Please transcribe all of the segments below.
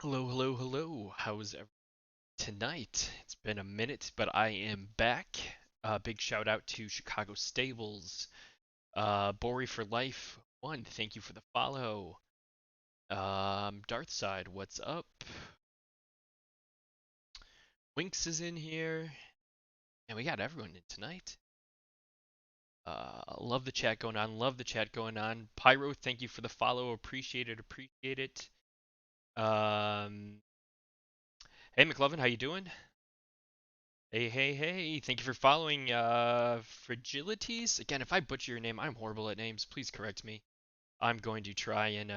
Hello, hello, hello. How's everyone tonight? It's been a minute, but I am back. Big shout out to Chicago Stables. Bori for Life 1, thank you for the follow. Darthside, what's up? Winks is in here. And we got everyone in tonight. Love the chat going on. Love the chat going on. Pyro, thank you for the follow. Appreciate it. Appreciate it. Um, hey, McLovin, how you doing? Hey, hey, hey, thank you for following Fragilities. Again, if I butcher your name, I'm horrible at names. Please correct me. I'm going to try and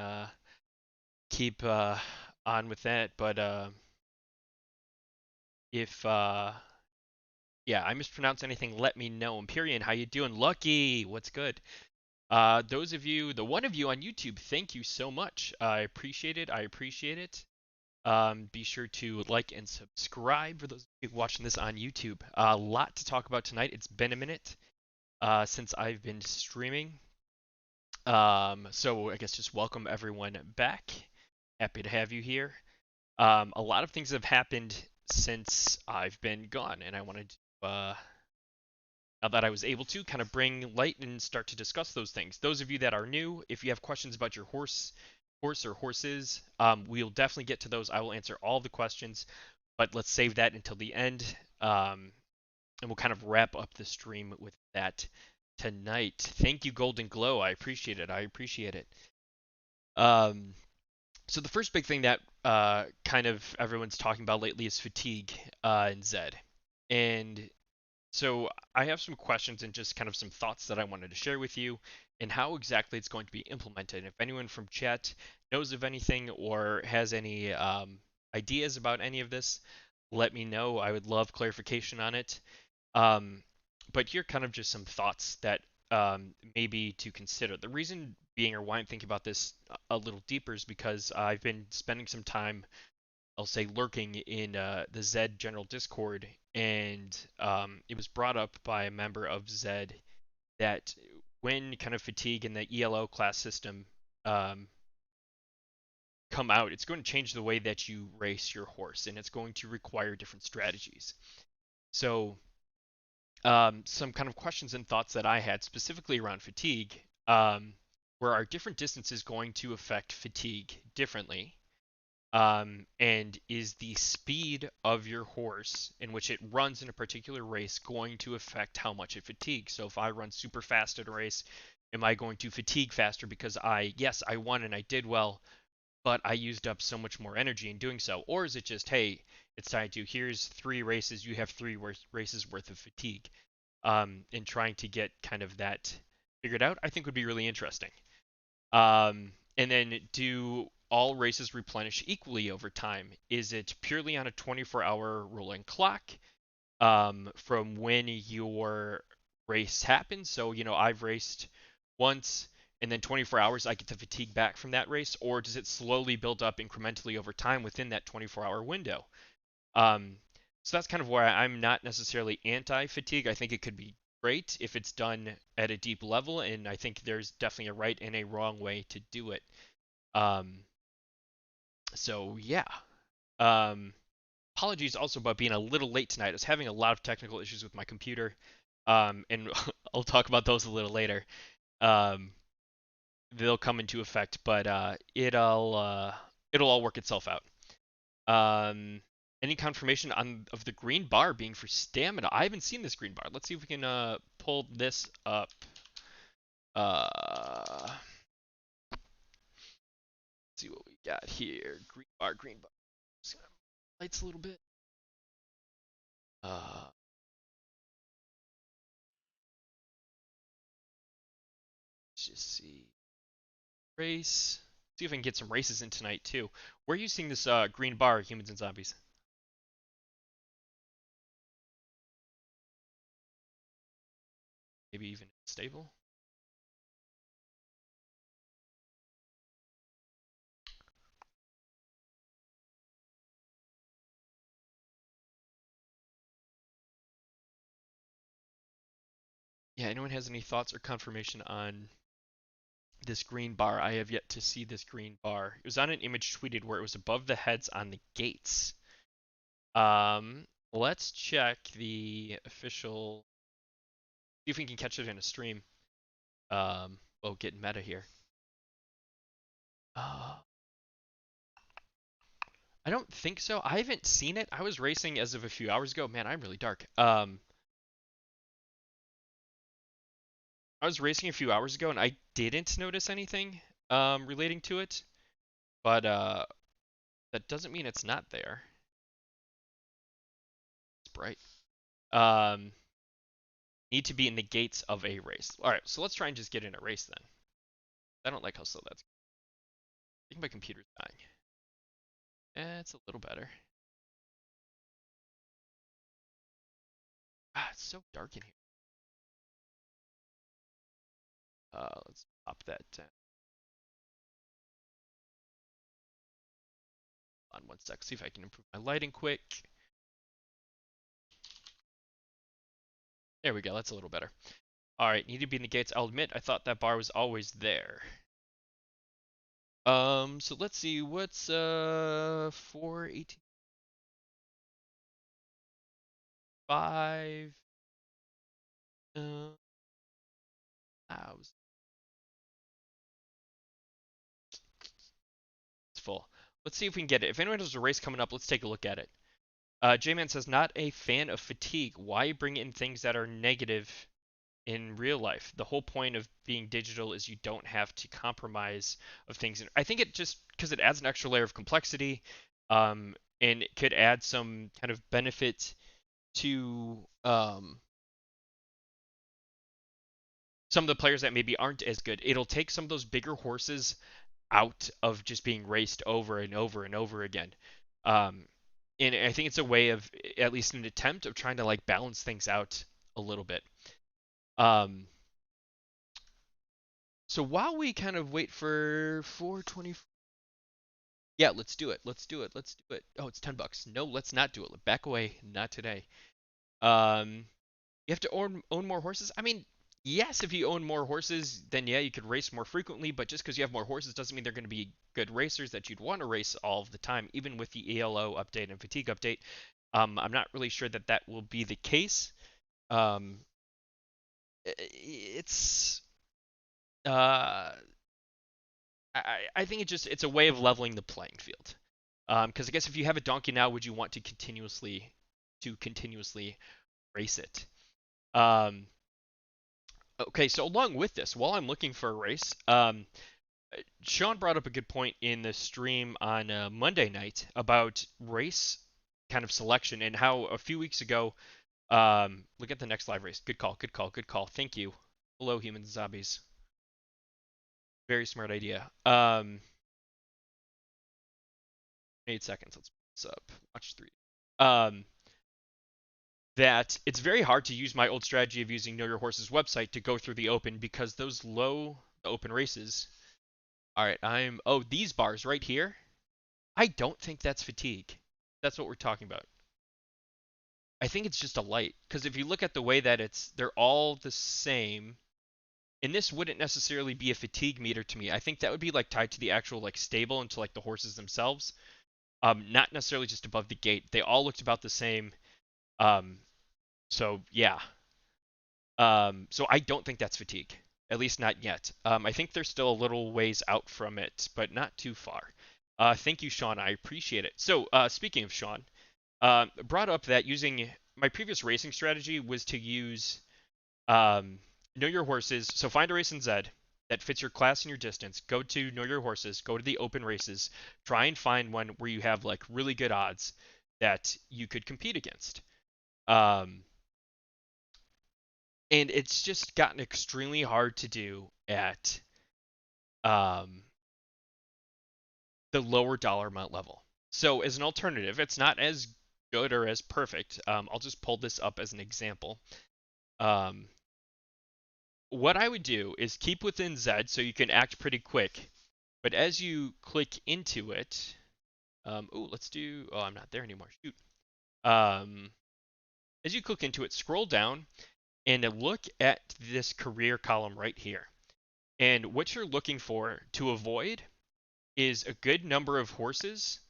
keep on with that, but if yeah, I mispronounce anything, let me know. Empyrean, how you doing? Lucky, what's good? Those of you, the one of you on YouTube, thank you so much. I appreciate it. I appreciate it. Be sure to like and subscribe for those of you watching this on YouTube. A lot to talk about tonight. It's been a minute since I've been streaming. So I guess just welcome everyone back. Happy to have you here. A lot of things have happened since I've been gone, and I wanted to, now that I was able to, kind of bring light and start to discuss those things. Those of you that are new, if you have questions about your horse or horses, we'll definitely get to those. I will answer all the questions, but let's save that until the end. And we'll kind of wrap up the stream with that tonight. Thank you, Golden Glow. I appreciate it. I appreciate it. Um, so the first big thing that kind of everyone's talking about lately is fatigue in Zed. And so I have some questions and just kind of some thoughts that I wanted to share with you and how exactly it's going to be implemented. If anyone from chat knows of anything or has any ideas about any of this, let me know. I would love clarification on it. Um, but here are kind of just some thoughts that maybe to consider. The reason being, or why I'm thinking about this a little deeper, is because I've been spending some time, I'll say, lurking in the Zed general Discord, and it was brought up by a member of Zed that when kind of fatigue and the ELO class system um, come out, it's going to change the way that you race your horse, and it's going to require different strategies. So some kind of questions and thoughts that I had specifically around fatigue, where are different distances going to affect fatigue differently? And is the speed of your horse in which it runs in a particular race going to affect how much it fatigues? So if I run super fast at a race, am I going to fatigue faster because yes, I won and I did well, but I used up so much more energy in doing so? Or is it just, hey, it's time to, here's 3 races, you have 3 races worth of fatigue? And trying to get kind of that figured out, I think would be really interesting. And then do all races replenish equally over time? Is it purely on a 24-hour rolling clock from when your race happens? So, I've raced once and then 24 hours I get the fatigue back from that race, or does it slowly build up incrementally over time within that 24-hour window? Um, so that's kind of where I'm not necessarily anti-fatigue. I think it could be great if it's done at a deep level, and I think there's definitely a right and a wrong way to do it. Um, so yeah. Um, Apologies also about being a little late tonight. I was having a lot of technical issues with my computer, and I'll talk about those a little later. Um, they'll come into effect, but it'll all work itself out. Um, any confirmation on of the green bar being for stamina? I haven't seen this green bar. Let's see if we can pull this up. Let's see what we got here. Green bar, green bar. Just gonna lights a little bit. Uh, let's just see. Race. See if I can get some races in tonight too. Where are you seeing this green bar, humans and zombies? Maybe even stable. Yeah, anyone has any thoughts or confirmation on This green bar. I have yet to see this green bar. It was on an image tweeted where it was above the heads on the gates. Let's check the official. See if we can catch it in a stream. Oh, getting meta here. Uh, I don't think so. I haven't seen it. I was racing as of a few hours ago. Man, I'm really dark. I was racing a few hours ago and I didn't notice anything relating to it, but that doesn't mean it's not there. It's bright. Um, Need to be in the gates of a race. All right, so let's try and just get in a race then. I don't like how slow that's. I think my computer's dying. It's a little better. Ah, it's so dark in here. Let's pop that down. On one sec, see if I can improve my lighting quick. There we go, that's a little better. All right, need to be in the gates. I'll admit, I thought that bar was always there. So let's see, what's 418 5 it's full. Let's see if we can get it. If anyone has a race coming up, let's take a look at it. J-Man says, not a fan of fatigue. Why bring in things that are negative in real life? The whole point of being digital is you don't have to compromise of things. And I think it just because it adds an extra layer of complexity, and it could add some kind of benefit to some of the players that maybe aren't as good. It'll take some of those bigger horses out of just being raced over and over and over again. Um, and I think it's a way of, at least an attempt of trying to like balance things out a little bit. Um, so while we kind of wait for 420, yeah, let's do it. Let's do it. Let's do it. Oh, it's $10. No, let's not do it. Back away. Not today. Um, you have to own more horses. I mean, yes, if you own more horses, then yeah, you could race more frequently. But just because you have more horses doesn't mean they're going to be good racers that you'd want to race all of the time, even with the ELO update and fatigue update. I'm not really sure that that will be the case. Um, it's uh, I think it's a way of leveling the playing field. Because I guess if you have a donkey now, would you want to continuously race it? Um, okay, so along with this, while I'm looking for a race, Sean brought up a good point in the stream on Monday night about race kind of selection and how a few weeks ago, look at the next live race. Good call, good call, good call. Thank you. Hello, humans and zombies. Very smart idea. 8 seconds. Let's put this up. Watch 3. Um, that it's very hard to use my old strategy of using Know Your Horse's website to go through the open because those low open races. All right, these bars right here. I don't think that's fatigue. That's what we're talking about. I think it's just a light because if you look at the way that they're all the same, and this wouldn't necessarily be a fatigue meter to me. I think that would be like tied to the actual like stable and to like the horses themselves. Not necessarily just above the gate. They all looked about the same. Um, so yeah. So I don't think that's fatigue, at least not yet. I think they're still a little ways out from it, but not too far. Thank you, Sean. I appreciate it. So speaking of Sean, brought up that using my previous racing strategy was to use Know Your Horses. So find a race in Zed that fits your class and your distance. Go to Know Your Horses. Go to the open races. Try and find one where you have like really good odds that you could compete against. And it's just gotten extremely hard to do at um, the lower dollar amount level. So as an alternative, it's not as good or as perfect. I'll just pull this up as an example. Um, what I would do is keep within Zed so you can act pretty quick. But as you click into it, let's do. Oh, I'm not there anymore. Shoot. As you click into it, scroll down and look at this career column right here. And what you're looking for to avoid is a good number of horses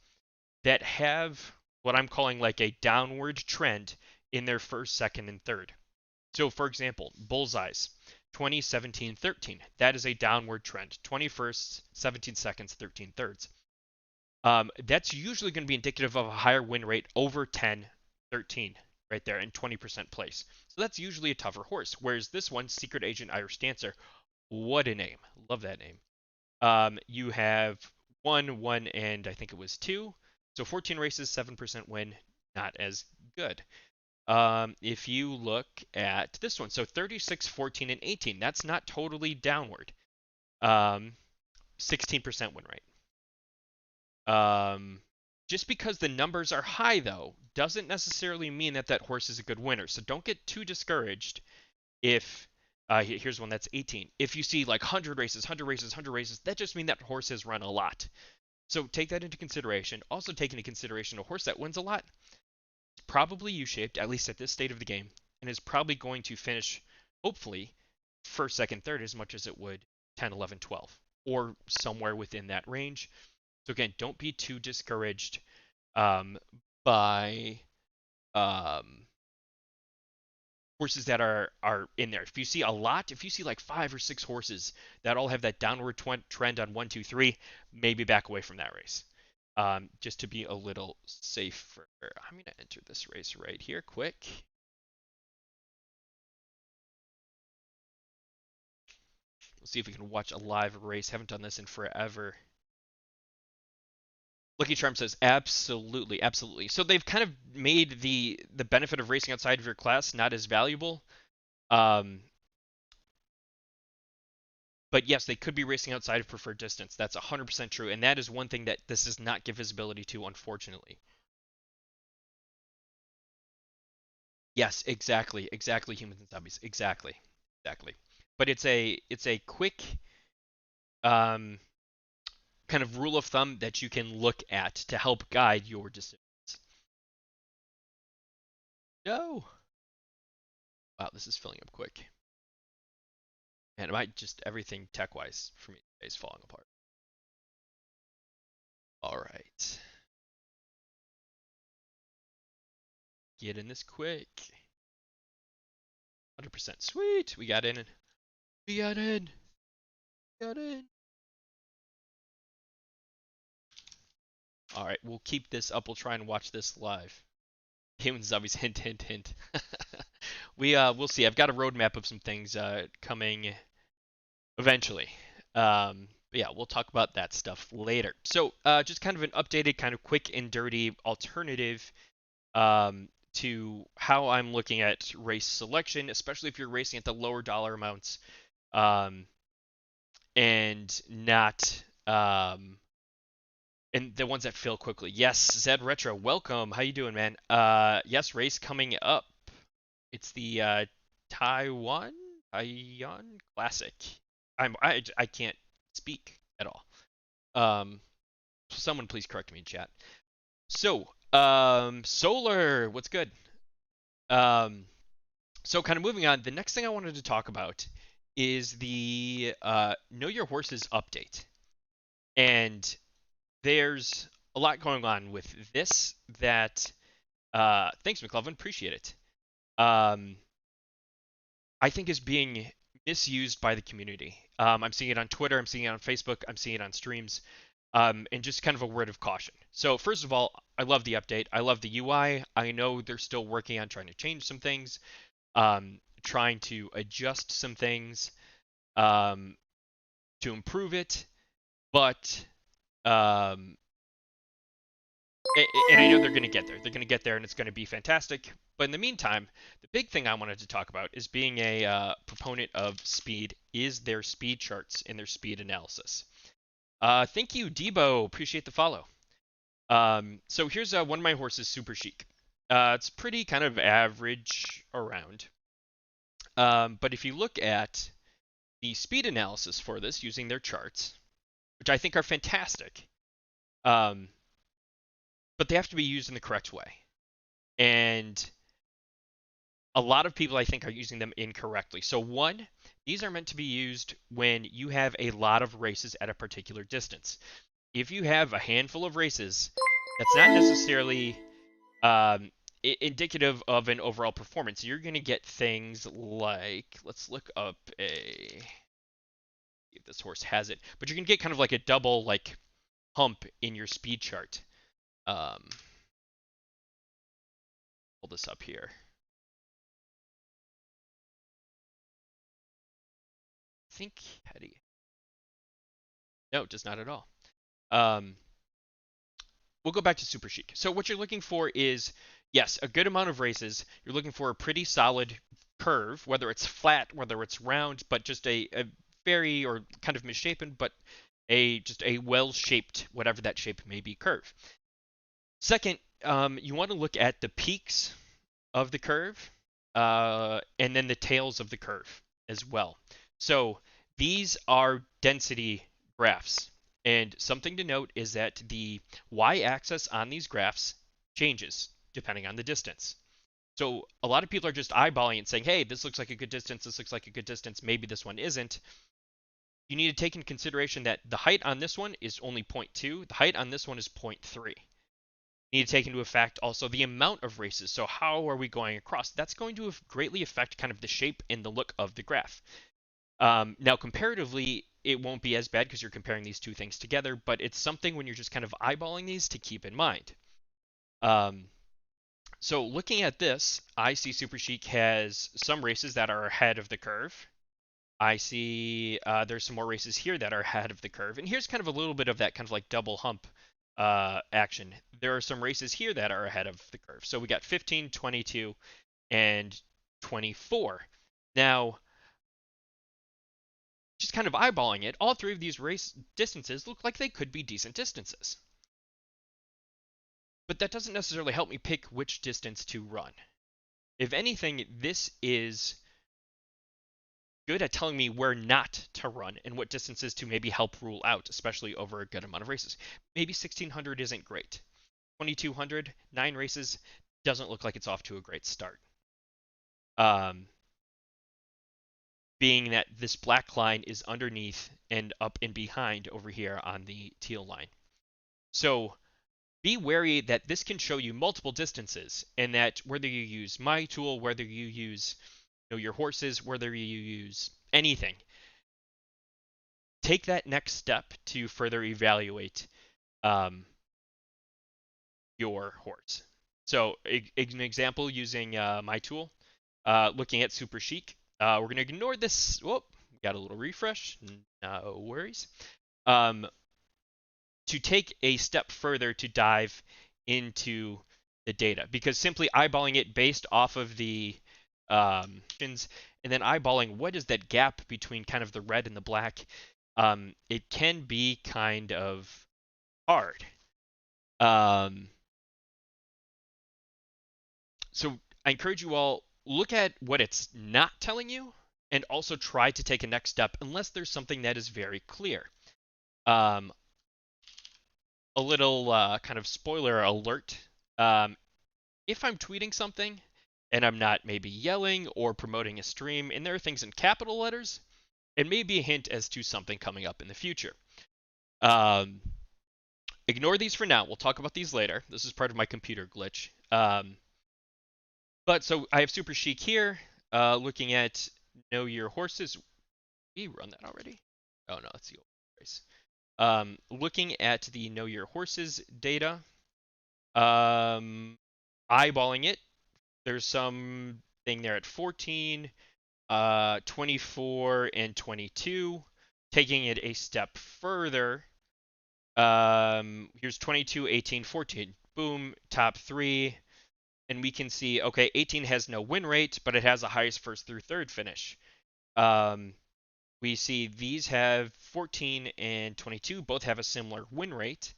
that have what I'm calling like a downward trend in their first, second, and third. So, for example, Bullseyes, 20, 17, 13. That is a downward trend. 21st, 17 seconds, 13 thirds. That's usually going to be indicative of a higher win rate over 10, 13 right there, and 20% place. So that's usually a tougher horse. Whereas this one, Secret Agent Irish Dancer, what a name. Love that name. You have 1, 1, and I think it was 2. So 14 races, 7% win, not as good. If you look at this one, so 36, 14, and 18, that's not totally downward. 16% win rate. Just because the numbers are high, though, doesn't necessarily mean that that horse is a good winner. So don't get too discouraged if here's one that's 18. If you see like 100 races, 100 races, 100 races, that just means that horse has run a lot. So take that into consideration. Also take into consideration a horse that wins a lot is probably U-shaped, at least at this state of the game, and is probably going to finish, hopefully, first, second, third as much as it would 10, 11, 12, or somewhere within that range. So again, don't be too discouraged by horses that are in there. If you see a lot, if you see like 5 or 6 horses that all have that downward trend on 1, 2, 3, maybe back away from that race. Just to be a little safer. I'm gonna enter this race right here, quick. We'll see if we can watch a live race. Haven't done this in forever. Lucky Charm says absolutely, absolutely. So they've kind of made the benefit of racing outside of your class not as valuable. But yes, they could be racing outside of preferred distance. That's 100% true, and that is one thing that this does not give visibility to, unfortunately. Yes, exactly, exactly. Humans and zombies, exactly, exactly. But it's a quick um, kind of rule of thumb that you can look at to help guide your decisions. No. Wow, this is filling up quick. And it might just everything tech-wise for me is falling apart. All right. Get in this quick. 100%. Sweet. We got in. We got in. We got in. All right, we'll keep this up. We'll try and watch this live. Humans, zombies, hint, hint, hint. We'll see. I've got a roadmap of some things coming eventually. But yeah, we'll talk about that stuff later. So, just kind of an updated, kind of quick and dirty alternative to how I'm looking at race selection, especially if you're racing at the lower dollar amounts, and not and the ones that fill quickly. Yes, Zed Retro, welcome. How you doing, man? Yes, race coming up. It's the Taiwan Classic. I can't speak at all. Someone please correct me in chat. So, Solar, what's good? So kind of moving on. The next thing I wanted to talk about is the Know Your Horses update, and there's a lot going on with this that thanks McLovin, appreciate it. I think is being misused by the community. I'm seeing it on Twitter, I'm seeing it on Facebook, I'm seeing it on streams, and just kind of a word of caution. So first of all, I love the update. I love the UI. I know they're still working on trying to change some things, trying to adjust some things to improve it, but and I know they're going to get there. They're going to get there, and it's going to be fantastic. But in the meantime, the big thing I wanted to talk about is being a proponent of speed is their speed charts and their speed analysis. Thank you, Debo. Appreciate the follow. So here's one of my horses, Super Chic. It's pretty kind of average around. But if you look at the speed analysis for this using their charts, which I think are fantastic, but they have to be used in the correct way. And a lot of people, I think, are using them incorrectly. So one, These are meant to be used when you have a lot of races at a particular distance. If you have a handful of races, that's not necessarily um, indicative of an overall performance. You're going to get things like, let's look up if this horse has it, but you can get kind of like a double like hump in your speed chart. Pull this up here. I think no, it does not at all. Um, we'll go back to Super Chic. So what you're looking for is, yes, a good amount of races. You're looking for a pretty solid curve, whether it's flat, whether it's round, but just a very or kind of misshapen, but just a well-shaped, whatever that shape may be, curve. Second, you want to look at the peaks of the curve, and then the tails of the curve as well. So these are density graphs. And something to note is that the y-axis on these graphs changes depending on the distance. So a lot of people are just eyeballing and saying, hey, this looks like a good distance, this looks like a good distance, maybe this one isn't. You need to take into consideration that the height on this one is only 0.2, the height on this one is 0.3. You need to take into effect also the amount of races. So how are we going across? That's going to greatly affect kind of the shape and the look of the graph. Now, comparatively, it won't be as bad because you're comparing these two things together, but it's something when you're just kind of eyeballing these to keep in mind. So looking at this, I see Super Chic has some races that are ahead of the curve. I see there's some more races here that are ahead of the curve. And here's kind of a little bit of that kind of like double hump action. There are some races here that are ahead of the curve. So we got 15, 22, and 24. Now, just kind of eyeballing it, all three of these race distances look like they could be decent distances. But that doesn't necessarily help me pick which distance to run. If anything, this is good at telling me where not to run and what distances to maybe help rule out, especially over a good amount of races. Maybe 1600 isn't great. 2200, 9 races, doesn't look like it's off to a great start. Being that this black line is underneath and up and behind over here on the teal line. So be wary that this can show you multiple distances, and that whether you use my tool, whether you use your horses, whether you use anything, take that next step to further evaluate your horse. So an example using my tool, looking at Super Chic. We're going to ignore this. Whoop, got a little refresh. No worries. To take a step further to dive into the data, because simply eyeballing it based off of the and then eyeballing what is that gap between kind of the red and the black, it can be kind of hard. So I encourage you all, look at what it's not telling you and also try to take a next step unless there's something that is very clear. A little kind of spoiler alert. If I'm tweeting something and I'm not maybe yelling or promoting a stream and there are things in capital letters, it may be a hint as to something coming up in the future. Ignore these for now. We'll talk about these later. This is part of my computer glitch. But so I have Super Chic here, looking at Know Your Horses. We run that already? Oh no, that's the old race. Looking at the Know Your Horses data, eyeballing it. There's some thing there at 14, 24, and 22. Taking it a step further, here's 22, 18, 14. Boom, top 3. And we can see, okay, 18 has no win rate, but it has a highest first through third finish. We see these have 14 and 22, both have a similar win rate,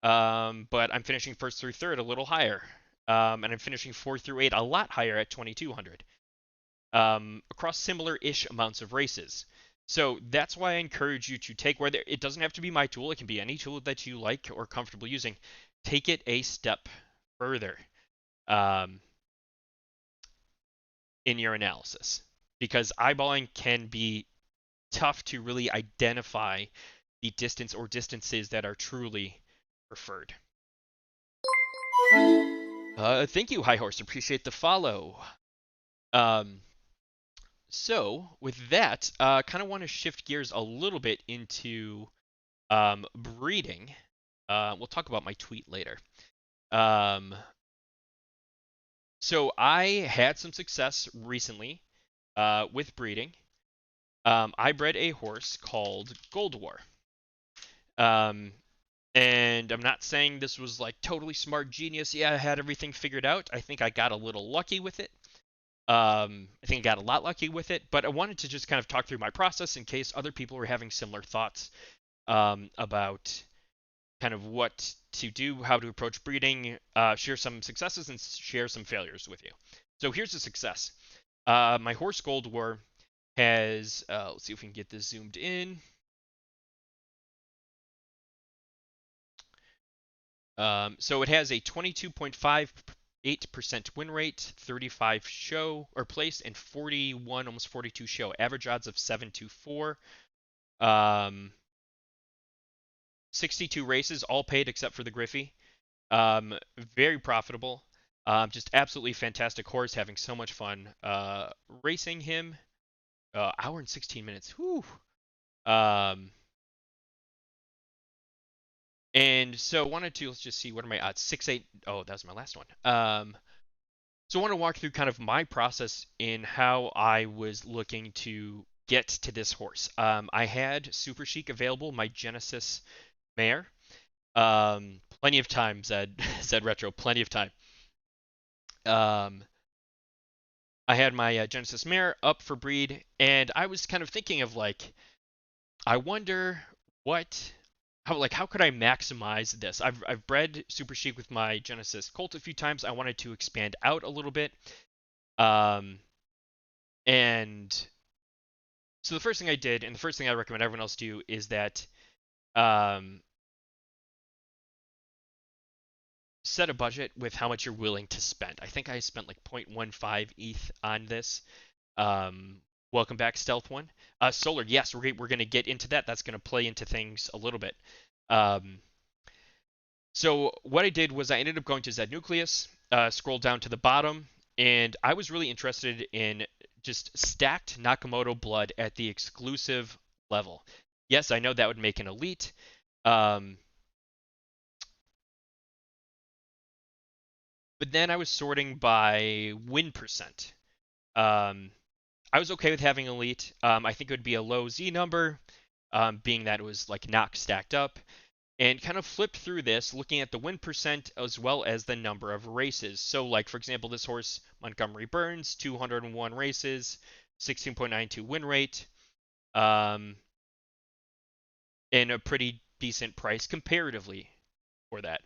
but I'm finishing first through third a little higher, and I'm finishing 4 through 8 a lot higher at 2200, across similar-ish amounts of races. So that's why I encourage you to take, whether it doesn't have to be my tool, it can be any tool that you like or comfortable using, take it a step further. In your analysis, because eyeballing can be tough to really identify the distance or distances that are truly preferred. Thank you, High Horse. Appreciate the follow. Um, so with that, kind of want to shift gears a little bit into breeding. We'll talk about my tweet later. Um, so I had some success recently with breeding. I bred a horse called Gold War. Um, and I'm not saying this was like totally smart genius. Yeah, I had everything figured out. I think I got a little lucky with it. I think I got a lot lucky with it, but I wanted to just kind of talk through my process in case other people were having similar thoughts about kind of what to do, how to approach breeding, share some successes and share some failures with you. So here's a success. My horse Gold War has, let's see if we can get this zoomed in. So it has a 22.58% win rate, 35 show or place, and 41, almost 42 show. Average odds of 724. 62 races, all paid except for the Griffey. Very profitable. Just absolutely fantastic horse. Having so much fun racing him. Hour and 16 minutes. Whew. Um, and so wanted to, let's just see, what are my odds? 6-8. Oh, that was my last one. So I want to walk through kind of my process in how I was looking to get to this horse. I had Super Chic available, my Genesis mare. Plenty of time, Zed, Zed Retro, plenty of time. I had my Genesis mare up for breed, and I was kind of thinking of like, I wonder what, how could I maximize this? I've bred Super Chic with my Genesis Colt a few times. I wanted to expand out a little bit. And so the first thing I did, and the first thing I recommend everyone else do, is that um, set a budget with how much you're willing to spend. I think I spent like 0.15 ETH on this. Welcome back, Stealth One. Solar, yes, we're going to get into that. That's going to play into things a little bit. So what I did was I ended up going to Zed Nucleus, scrolled down to the bottom, and I was really interested in just stacked Nakamoto blood at the exclusive level. Yes, I know that would make an elite. But then I was sorting by win percent. Um, I was okay with having elite. I think it would be a low Z number, being that it was like not stacked up, and kind of flipped through this, looking at the win percent as well as the number of races. So, like for example, this horse Montgomery Burns, 201 races, 16.92 win rate, um, and a pretty decent price comparatively for that.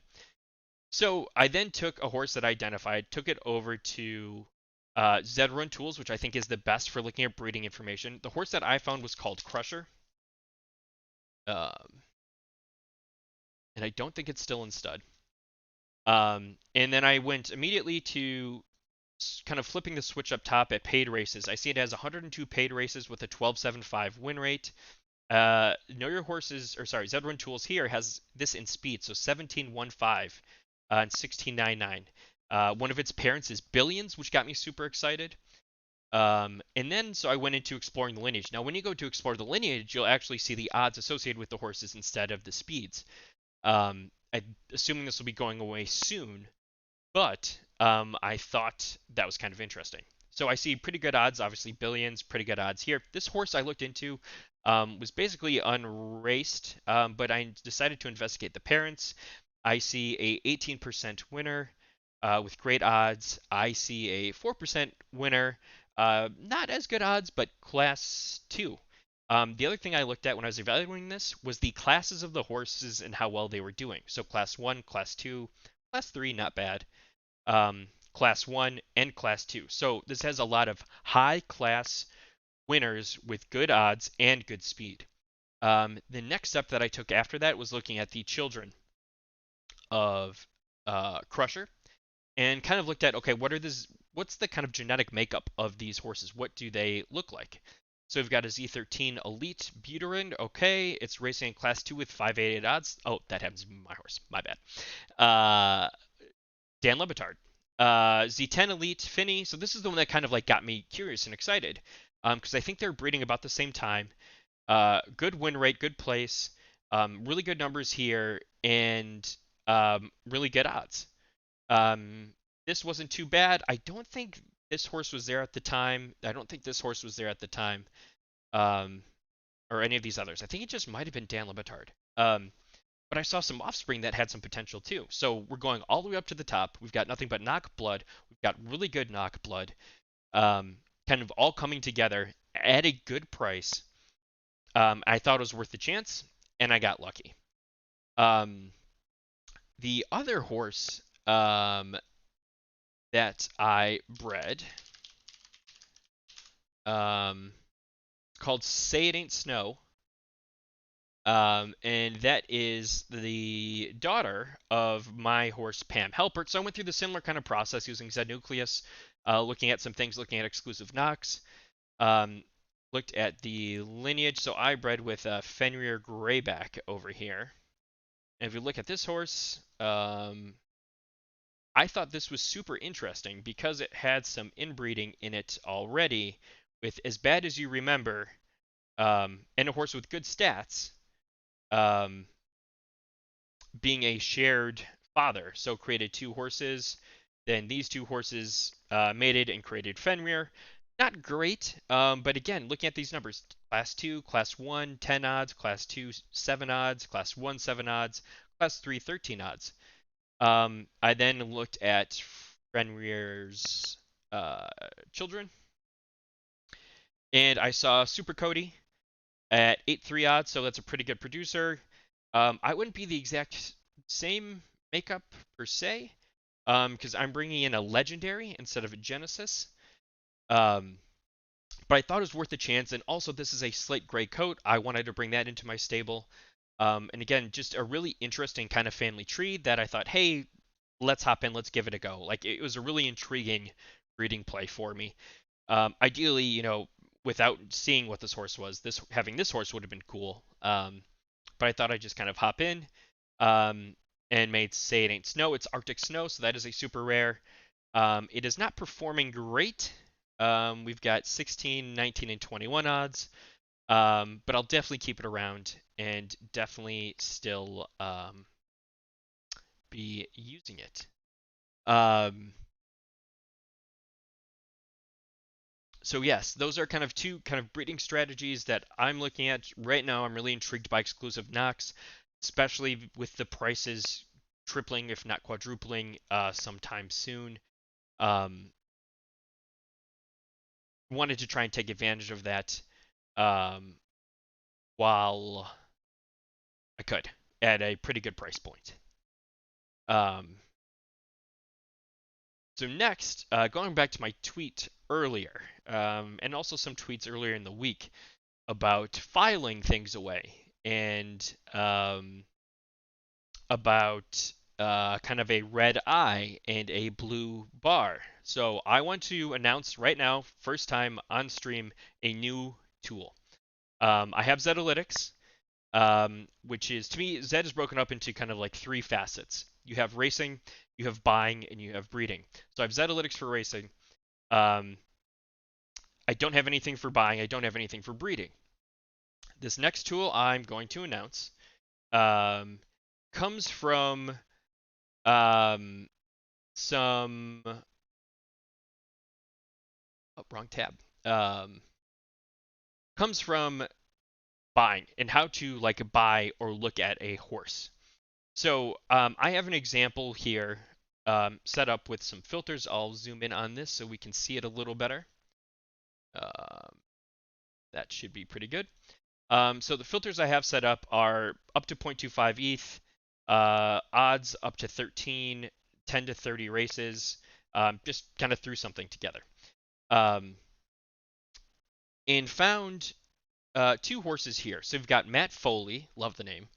So I then took a horse that I identified, took it over to Zed Run Tools, which I think is the best for looking at breeding information. The horse that I found was called Crusher, um, and I don't think it's still in stud. And then I went immediately to kind of flipping the switch up top at paid races. I see it has 102 paid races with a 12.75 win rate. Know Your Horses, or sorry, Zed Run Tools here has this in speed, so 17.15 and 16.99. One of its parents is Billions, which got me super excited. And then, so I went into exploring the lineage. Now, when you go to explore the lineage, you'll actually see the odds associated with the horses instead of the speeds. Assuming this will be going away soon, but I thought that was kind of interesting. So I see pretty good odds, obviously Billions, pretty good odds here. This horse I looked into was basically unraced, but I decided to investigate the parents. I see a 18% winner with great odds. I see a 4% winner, not as good odds, but class 2. The other thing I looked at when I was evaluating this was the classes of the horses and how well they were doing. So class 1, class 2, class 3, not bad. Class 1 and class 2. So this has a lot of high class winners with good odds and good speed. The next step that I took after that was looking at the children of Crusher and kind of looked at, okay, what's the kind of genetic makeup of these horses? What do they look like? So we've got a Z13 Elite Buterin. Okay, it's racing in Class 2 with 588 odds. Oh, that happens to be my horse. My bad. Uh, Dan Le Batard. Z10 Elite Finney. So this is the one that kind of like got me curious and excited, because I think they're breeding about the same time. Good win rate, good place, really good numbers here, and really good odds. Um, this wasn't too bad. I don't think this horse was there at the time. I don't think this horse was there at the time, um, or any of these others. I think it just might have been Dan Le Batard. But I saw some offspring that had some potential too. So we're going all the way up to the top. We've got nothing but knock blood. We've got really good knock blood. Kind of all coming together at a good price. I thought it was worth the chance, and I got lucky. Um, the other horse that I bred, called Say It Ain't Snow. And that is the daughter of my horse Pam Helpert. So I went through the similar kind of process using Zed Nucleus, looking at some things, looking at exclusive knocks, um, looked at the lineage. So I bred with Fenrir Greyback over here. And if you look at this horse, I thought this was super interesting because it had some inbreeding in it already with As Bad As You Remember, and a horse with good stats, um, being a shared father. So created two horses. Then these two horses mated and created Fenrir. Not great, but again, looking at these numbers, Class 2, Class 1, 10 odds, Class 2, 7 odds, Class 1, 7 odds, Class 3, 13 odds. I then looked at Fenrir's children, and I saw Super Cody at 8-3 odds, so that's a pretty good producer. I wouldn't be the exact same makeup per se, because I'm bringing in a legendary instead of a Genesis. Um, but I thought it was worth a chance, and also this is a slate gray coat. I wanted to bring that into my stable. And again, just a really interesting kind of family tree that I thought, hey, let's hop in, let's give it a go. Like it was a really intriguing breeding play for me. Ideally, without seeing what this horse was, this having this horse would have been cool. But I thought I'd just kind of hop in, um, and made Say It Ain't Snow. It's Arctic Snow, so that is a super rare. It is not performing great. We've got 16, 19, and 21 odds. But I'll definitely keep it around and definitely still be using it. Um, so yes, those are kind of two kind of breeding strategies that I'm looking at right now. I'm really intrigued by exclusive knocks, especially with the prices tripling, if not quadrupling, sometime soon. Um, Wanted to try and take advantage of that, um, while I could at a pretty good price point. Um, So next, going back to my tweet earlier, and also some tweets earlier in the week about filing things away and about kind of a red eye and a blue bar. So I want to announce right now, first time on stream, a new tool. I have Zetalytics, which is, to me, Zed is broken up into kind of like three facets. You have racing, you have buying, and you have breeding. So I have Zetalytics for racing. Um, I don't have anything for buying. I don't have anything for breeding. This next tool I'm going to announce um, comes from um, some. Oh, wrong tab. Um, Comes from buying and how to like buy or look at a horse. So I have an example here set up with some filters. I'll zoom in on this so we can see it a little better. Um, that should be pretty good. So the filters I have set up are up to 0.25 ETH, odds up to 13, 10 to 30 races. Just kind of threw something together. Um, and found two horses here. So we've got Matt Foley, love the name.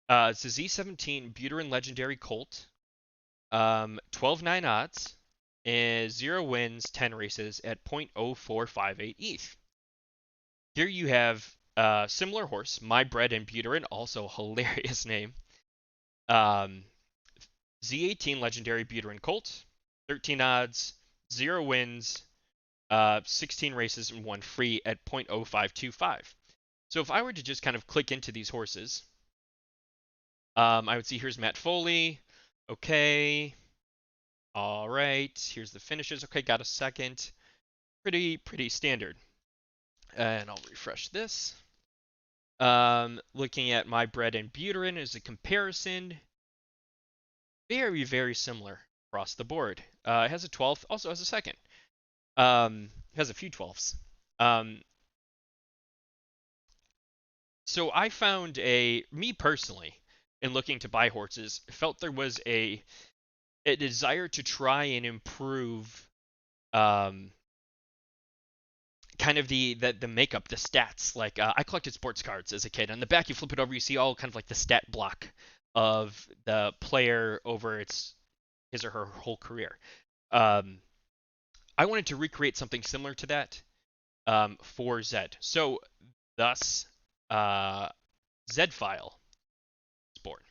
It's a Z17 Buterin Legendary Colt, 12.9 odds, and 0 wins, 10 races at 0.0458 ETH. Here you have similar horse, My Bread and Buterin, also hilarious name. Um, Z18 legendary Buterin Colt, 13 odds, 0 wins, 16 races and 1 free at 0.0525. So if I were to just kind of click into these horses, I would see here's Matt Foley. Okay. All right. Here's the finishes. Okay, got a second. Pretty standard. And I'll refresh this. Looking at My Bread and Buterin as a comparison, very similar across the board. It has a 12th, also has a second. It has a few 12ths. So I found me personally, in looking to buy horses, felt there was a desire to try and improve um, kind of the makeup, the stats. Like I collected sports cards as a kid. On the back, you flip it over, you see all kind of like the stat block of the player over his or her whole career. Um, I wanted to recreate something similar to that for Zed. So thus, Zed file is born.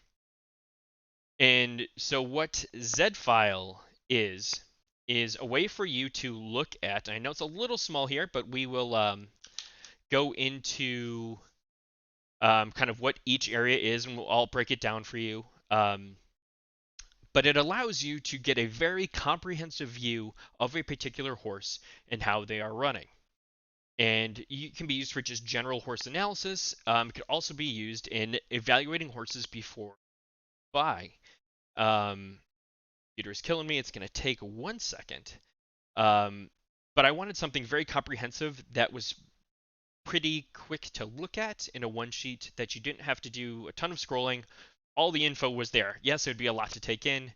And so what Zed file is a way for you to look at. I know it's a little small here, but we will go into kind of what each area is, and I'll break it down for you. But it allows you to get a very comprehensive view of a particular horse and how they are running. And it can be used for just general horse analysis. It could also be used in evaluating horses before buy. Computer is killing me. It's going to take 1 second. But I wanted something very comprehensive that was pretty quick to look at in a one sheet that you didn't have to do a ton of scrolling. All the info was there. Yes, it would be a lot to take in,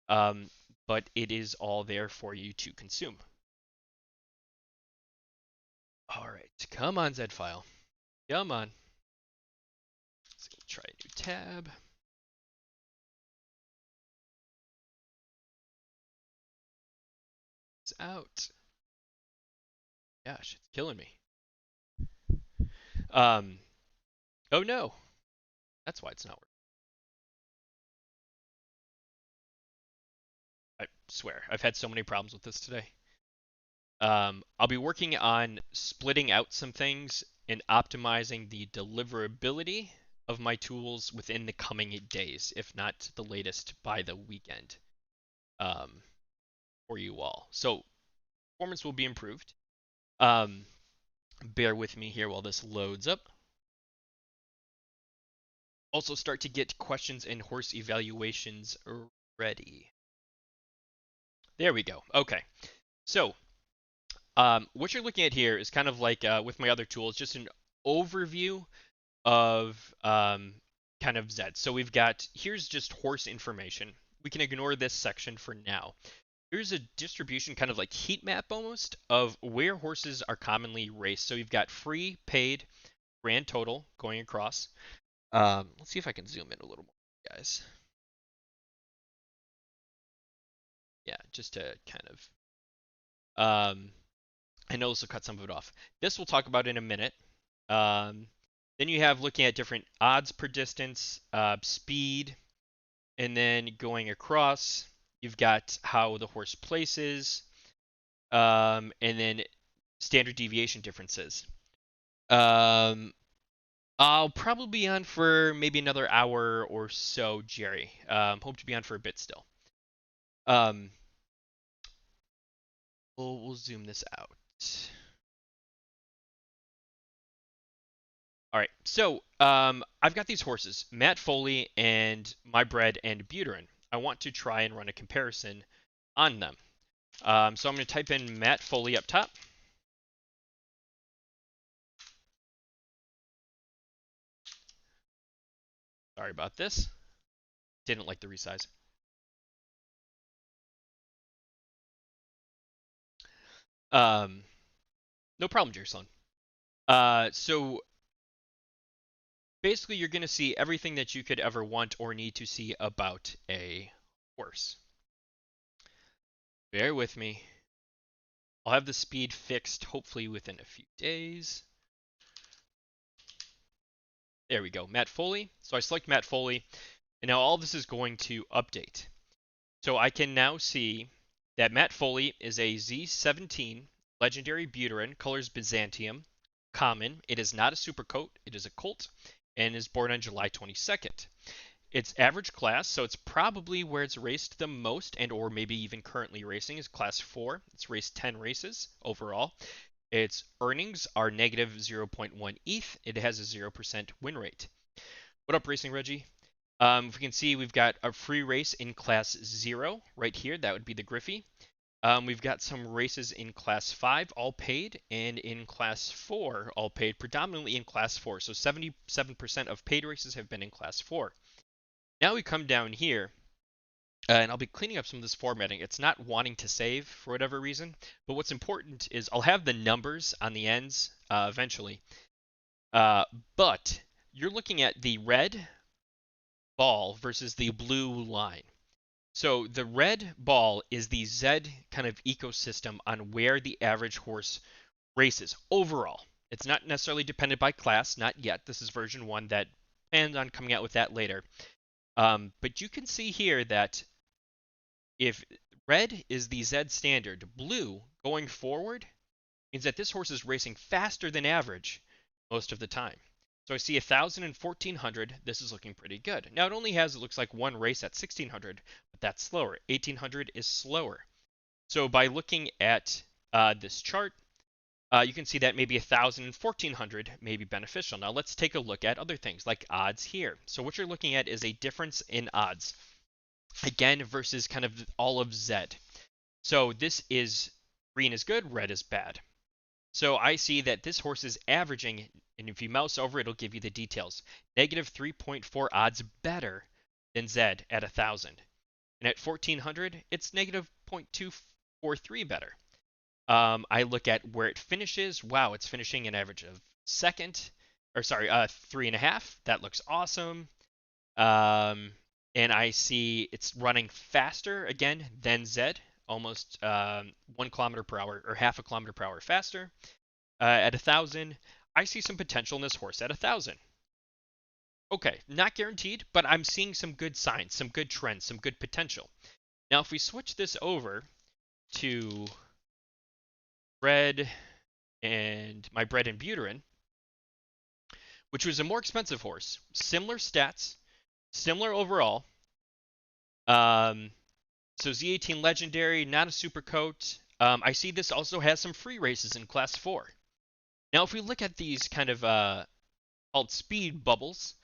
but it is all there for you to consume. All right, come on, Zed file. Come on. Let's try a new tab. It's out. Gosh, it's killing me. Oh no, that's why it's not working. I swear, I've had so many problems with this today. I'll be working on splitting out some things and optimizing the deliverability of my tools within the coming days, if not the latest by the weekend, um, for you all. So performance will be improved. Um, bear with me here while this loads up. Also start to get questions and horse evaluations ready. There we go. Okay. So what you're looking at here is kind of like with my other tools, just an overview of kind of Zed. So here's just horse information. We can ignore this section for now. Here's a distribution, kind of like heat map almost, of where horses are commonly raced. So you've got free, paid, grand total going across. Let's see if I can zoom in a little more, guys. Yeah, just to kind of, I know this will cut some of it off. This we'll talk about in a minute. Then you have looking at different odds per distance, speed, and then going across, you've got how the horse places, and then standard deviation differences. I'll probably be on for maybe another hour or so, Jerry. Hope to be on for a bit still. Um, we'll zoom this out. All right, so I've got these horses, Matt Foley and My Bread and Buterin. I want to try and run a comparison on them. So I'm going to type in Matt Foley up top. Sorry about this. Didn't like the resize. No problem, Jerson. So basically, you're going to see everything that you could ever want or need to see about a horse. Bear with me. I'll have the speed fixed hopefully within a few days. There we go, Matt Foley. So I select Matt Foley, and now all this is going to update. So I can now see that Matt Foley is a Z17 legendary Buterin, colors Byzantium, common. It is not a supercoat, it is a colt, and is born on July 22nd. It's average class, so it's probably where it's raced the most, and or maybe even currently racing is class 4. It's raced 10 races overall. Its earnings are negative 0.1 ETH. It has a 0% win rate. What up, Racing Reggie? If we can see, we've got a free race in class 0 right here. That would be the Griffey. We've got some races in class 5, all paid, and in class 4, all paid, predominantly in class 4. So 77% of paid races have been in class 4. Now we come down here, and I'll be cleaning up some of this formatting. It's not wanting to save for whatever reason, but what's important is I'll have the numbers on the ends eventually. But you're looking at the red ball versus the blue line. So the red ball is the Zed kind of ecosystem on where the average horse races overall. It's not necessarily dependent by class, not yet. This is version 1 that plans on coming out with that later. But you can see here that if red is the Zed standard, blue going forward means that this horse is racing faster than average most of the time. So I see 1,000 and 1,400. This is looking pretty good. Now it only has, it looks like, one race at 1,600, but that's slower. 1,800 is slower. So by looking at this chart, you can see that maybe 1,000 and 1,400 may be beneficial. Now let's take a look at other things like odds here. So what you're looking at is a difference in odds. Again, versus kind of all of Zed. So this is green is good, red is bad. So I see that this horse is averaging, and if you mouse over, it'll give you the details. Negative 3.4 odds better than Zed at 1,000. And at 1,400, it's negative 0.243 better. I look at where it finishes. Wow, it's finishing an average of 3.5. That looks awesome. And I see it's running faster again than Zed, almost 1 kilometer per hour or half a kilometer per hour faster. At 1,000, I see some potential in this horse at 1,000. Okay, not guaranteed, but I'm seeing some good signs, some good trends, some good potential. Now, if we switch this over to Bread and my Bread and Buterin, which was a more expensive horse, similar stats, similar overall. So Z18 Legendary, not a super coat. I see this also has some free races in Class 4. Now, if we look at these kind of called speed bubbles,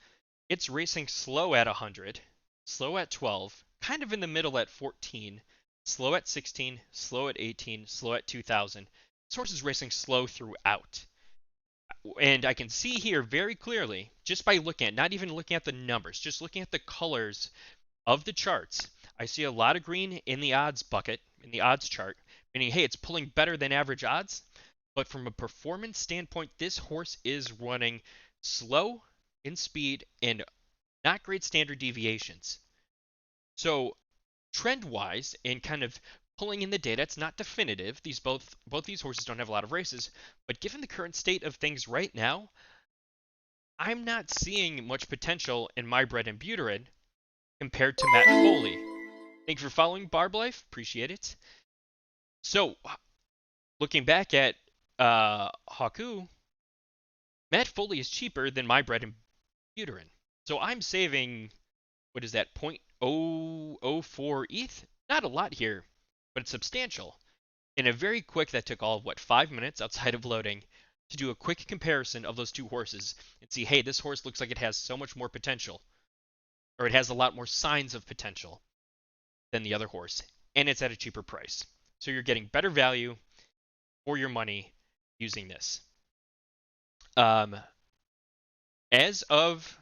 it's racing slow at 100, slow at 12, kind of in the middle at 14, slow at 16, slow at 18, slow at 2,000. This horse is racing slow throughout. And I can see here very clearly, just by looking at, not even looking at the numbers, just looking at the colors of the charts, I see a lot of green in the odds bucket, in the odds chart, meaning, hey, it's pulling better than average odds. But from a performance standpoint, this horse is running slow in speed and not great standard deviations. So trend-wise and kind of pulling in the data, it's not definitive. Both these horses don't have a lot of races, but given the current state of things right now, I'm not seeing much potential in my Bread and Buterin compared to Matt Foley. Thank you for following, Barb Life. Appreciate it. So, looking back at Haku, Matt Foley is cheaper than my Bread and Buterin. So I'm saving, what is that, 0.004 ETH? Not a lot here, but it's substantial. And a very quick, that took all of, 5 minutes outside of loading to do a quick comparison of those two horses and see, hey, this horse looks like it has so much more potential, or it has a lot more signs of potential than the other horse, and it's at a cheaper price. So you're getting better value for your money using this. As of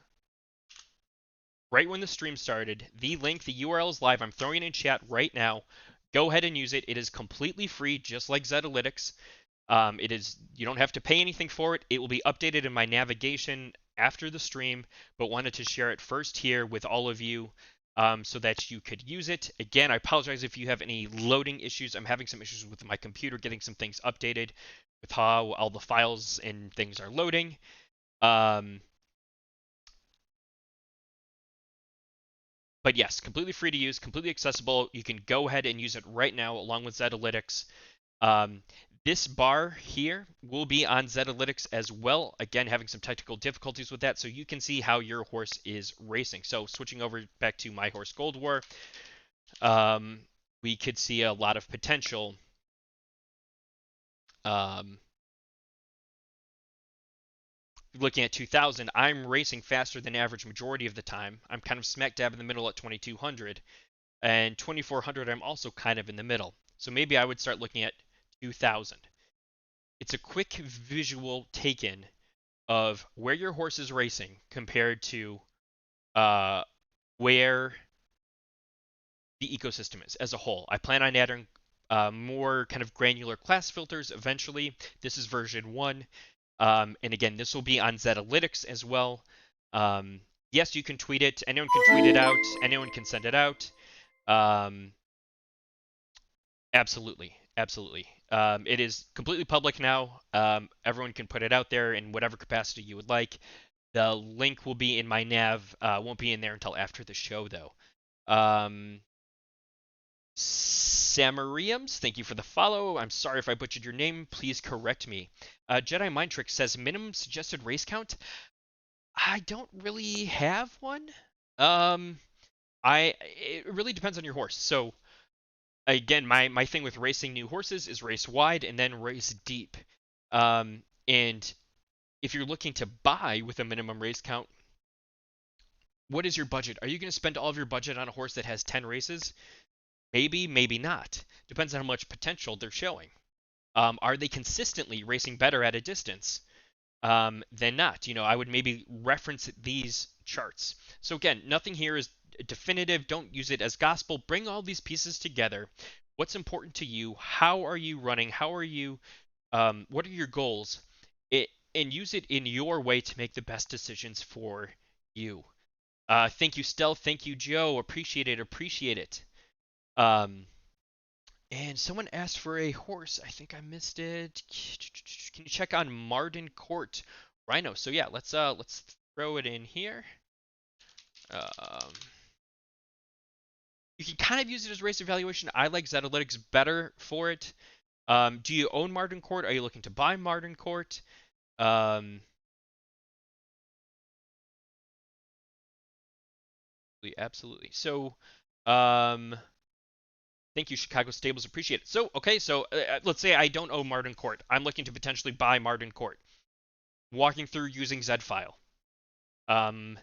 right when the stream started, the link, the URL is live. I'm throwing it in chat right now. Go ahead and use it. It is completely free, just like Zetalytics. It is, you don't have to pay anything for it. It will be updated in my navigation after the stream, but wanted to share it first here with all of you so that you could use it. Again, I apologize if you have any loading issues. I'm having some issues with my computer getting some things updated with how all the files and things are loading. But yes, completely free to use, completely accessible. You can go ahead and use it right now along with Zetalytics. Um, this bar here will be on Zetalytics as well. Again, having some technical difficulties with that, so you can see how your horse is racing. So switching over back to my horse Gold War, um, we could see a lot of potential. Um, Looking at 2000, I'm racing faster than average majority of the time. I'm kind of smack dab in the middle at 2200. And 2400, I'm also kind of in the middle. So maybe I would start looking at 2000. It's a quick visual take-in of where your horse is racing compared to uh, where the ecosystem is as a whole. I plan on adding more kind of granular class filters eventually. This is version 1. And again, this will be on Zetalytics as well. Yes, you can tweet it. Anyone can tweet it out. Anyone can send it out. Um, Absolutely, absolutely. It is completely public now. Everyone can put it out there in whatever capacity you would like. The link will be in my nav. Won't be in there until after the show, though. Um, Samariums, thank you for the follow. I'm sorry if I butchered your name. Please correct me. Jedi Mind Trick says minimum suggested race count. I don't really have one. Um, it really depends on your horse. So again, my thing with racing new horses is race wide and then race deep. And if you're looking to buy with a minimum race count, what is your budget? Are you going to spend all of your budget on a horse that has 10 races? Maybe, maybe not. Depends on how much potential they're showing. Are they consistently racing better at a distance? Than not. I would maybe reference these charts. So again, nothing here is definitive. Don't use it as gospel. Bring all these pieces together. What's important to you? How are you running? How are you? What are your goals? And use it in your way to make the best decisions for you. Thank you, Stealth. Thank you, Joe. Appreciate it. Appreciate it. Um, and someone asked for a horse. I think I missed it. Can you check on Marden Court Rhino? So yeah, let's throw it in here. Um, you can kind of use it as race evaluation. I like Zetalytics better for it. Do you own Marden Court? Are you looking to buy Marden Court? Um, Absolutely. So, um, thank you, Chicago Stables. Appreciate it. So, okay, so let's say I don't own Marden Court. I'm looking to potentially buy Marden Court. Walking through using Zed file. Um,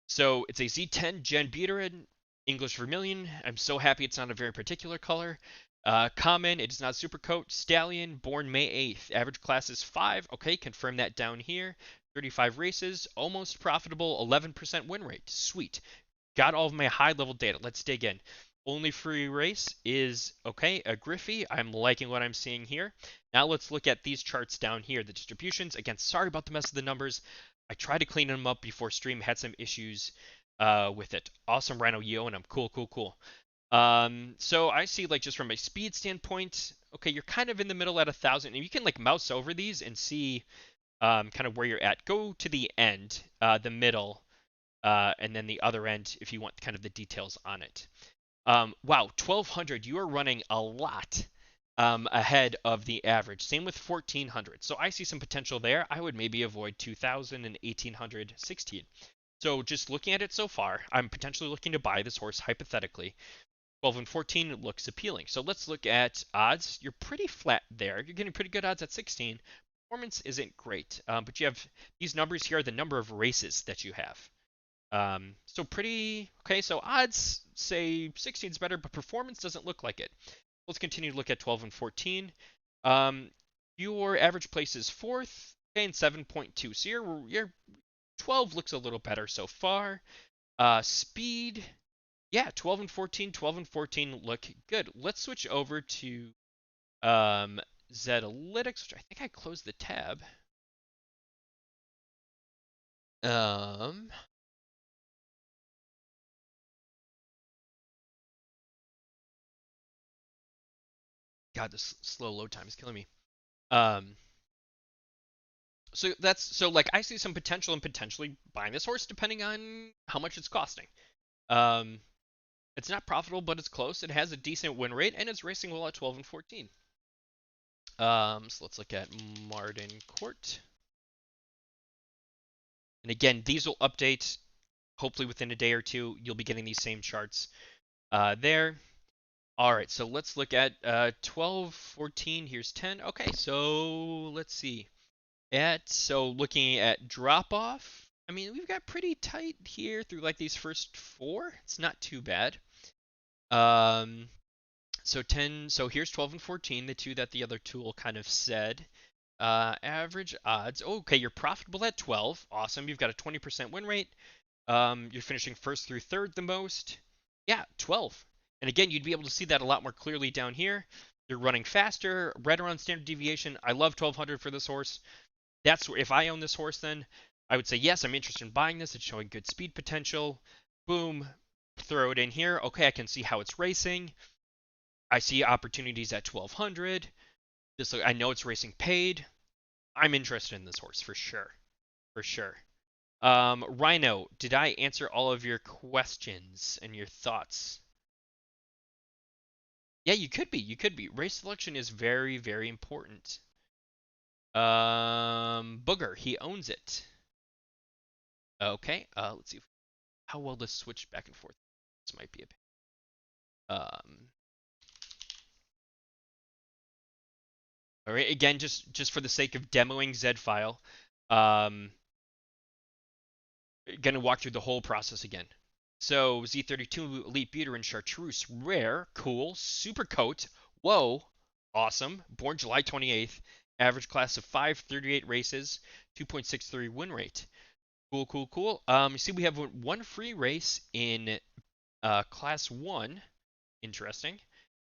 so it's a Z10 Gen Buterin, English Vermilion. I'm so happy it's not a very particular color. Common, it is not super coat. Stallion, born May 8th. Average class is 5. Okay, confirm that down here. 35 races, almost profitable, 11% win rate. Sweet. Got all of my high level data. Let's dig in. Only free race is, okay, a Griffey. I'm liking what I'm seeing here. Now let's look at these charts down here, the distributions. Again, sorry about the mess of the numbers. I tried to clean them up before stream, had some issues with it. Awesome Rhino Yo, and I'm cool, cool, cool. So I see like just from a speed standpoint, okay, you're kind of in the middle at 1,000, and you can like mouse over these and see kind of where you're at. Go to the end, the middle, and then the other end if you want kind of the details on it. Wow, 1,200, you are running a lot ahead of the average. Same with 1,400. So I see some potential there. I would maybe avoid 2,000 and 1,800, 16. So just looking at it so far, I'm potentially looking to buy this horse hypothetically. 12 and 14 looks appealing. So let's look at odds. You're pretty flat there. You're getting pretty good odds at 16. Performance isn't great, but you have these numbers here are the number of races that you have. So pretty okay. So odds say 16 is better, but performance doesn't look like it. Let's continue to look at 12 and 14. Your average place is 4th, okay, and 7.2. So your 12 looks a little better so far. Speed, yeah, 12 and 14. 12 and 14 look good. Let's switch over to Zetalytics, which I think I closed the tab. God, this slow load time is killing me. Um, so like I see some potential in potentially buying this horse depending on how much it's costing. Um, It's not profitable, but it's close. It has a decent win rate, and it's racing well at 12 and 14. So let's look at Martin Court. And again, these will update hopefully within a day or two. You'll be getting these same charts there. All right, so let's look at 12, 14. Here's 10. Okay, so let's see. So looking at drop off, I mean, we've got pretty tight here through like these first four. It's not too bad. Um, so 10, so here's 12 and 14, the two that the other tool kind of said. Average odds. Oh, okay, you're profitable at 12. Awesome. You've got a 20% win rate. You're finishing first through third the most. Yeah, 12. And again, you'd be able to see that a lot more clearly down here. You're running faster, right around standard deviation. I love 1200 for this horse. That's if I own this horse, then I would say yes, I'm interested in buying this. It's showing good speed potential. Boom, throw it in here. Okay, I can see how it's racing. I see opportunities at 1200. This I know it's racing paid. I'm interested in this horse for sure, for sure. Rhino, did I answer all of your questions and your thoughts? Yeah, you could be. You could be. Race selection is very, very important. Booger, he owns it. Okay. Let's see how well this switched back and forth. This might be a pain. All right. Again, just for the sake of demoing Zed file, um, gonna walk through the whole process again. So Z32 Elite Buter and Chartreuse Rare, cool, Super Coat, whoa, awesome. Born July 28th, average class of 538 races, 2.63 win rate. Cool, cool, cool. You see we have one free race in class 1. Interesting.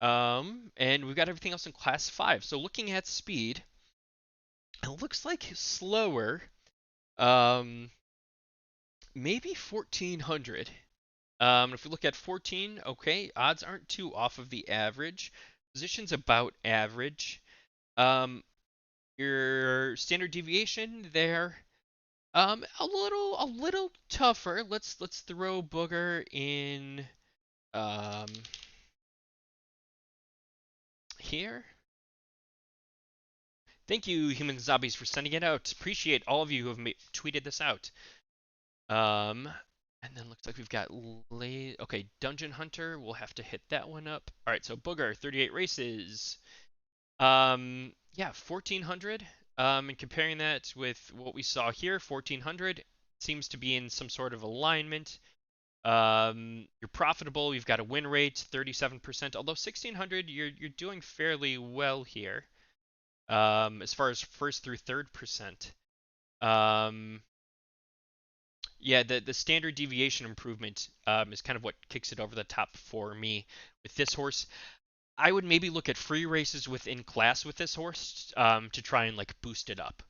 And we've got everything else in class 5. So looking at speed, it looks like slower. Um, maybe 1400. If we look at 14, okay, odds aren't too off of the average. Position's about average. Your standard deviation there, a little tougher. Let's throw Booger in um here. Thank you, Human Zombies, for sending it out. Appreciate all of you who have tweeted this out. Um, and then looks like we've got okay, Dungeon Hunter. We'll have to hit that one up. All right, so Booger, 38 races. Yeah, 1400. And comparing that with what we saw here, 1400 seems to be in some sort of alignment. You're profitable. You've got a win rate, 37%. Although 1600, you're doing fairly well here. As far as first through third percent. Um, yeah, the standard deviation improvement is kind of what kicks it over the top for me with this horse. I would maybe look at free races within class with this horse to try and like boost it up.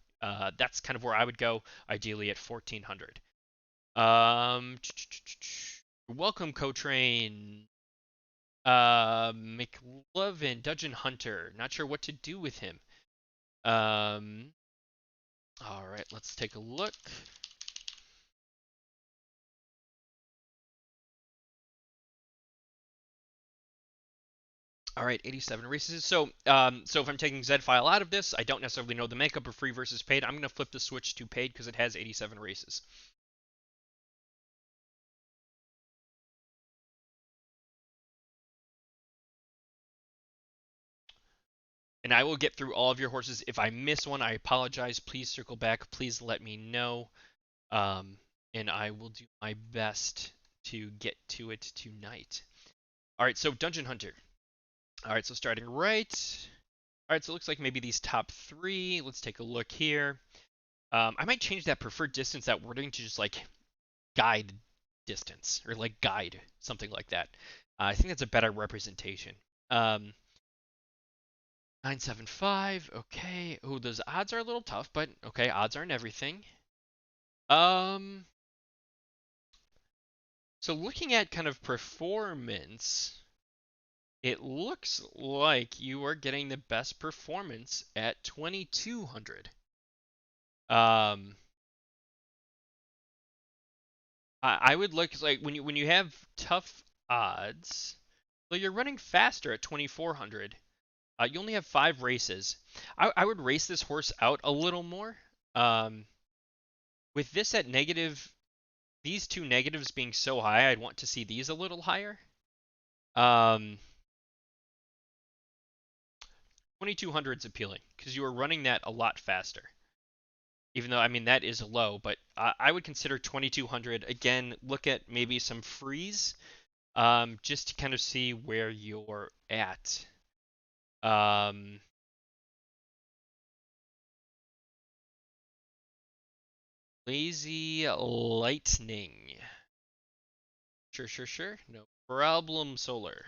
That's kind of where I would go, ideally at 1400. Welcome, Co-Train. McLovin, Dungeon Hunter. Not sure what to do with him. All right, let's take a look. All right, 87 races. So if I'm taking Zed file out of this, I don't necessarily know the makeup of free versus paid. I'm going to flip the switch to paid because it has 87 races. And I will get through all of your horses. If I miss one, I apologize. Please circle back. Please let me know. And I will do my best to get to it tonight. All right, so Dungeon Hunter. All right, so starting right. All right, so it looks like maybe these top 3. Let's take a look here. I might change that preferred distance, that wording, to just like guide distance or like guide, something like that. I think that's a better representation. 975. Okay. Oh, those odds are a little tough, but okay, odds aren't everything. Um, so looking at kind of performance, it looks like you are getting the best performance at 2200. Um, I would look like when you have tough odds. Well, you're running faster at 2400. You only have 5 races. I would race this horse out a little more. Um, with this at negative, these two negatives being so high, I'd want to see these a little higher. 2200 is appealing because you are running that a lot faster. Even though, I mean, that is low, but I would consider 2200. Again, look at maybe some freeze, just to kind of see where you're at. Um, Lazy Lightning. Sure. No problem, Solar.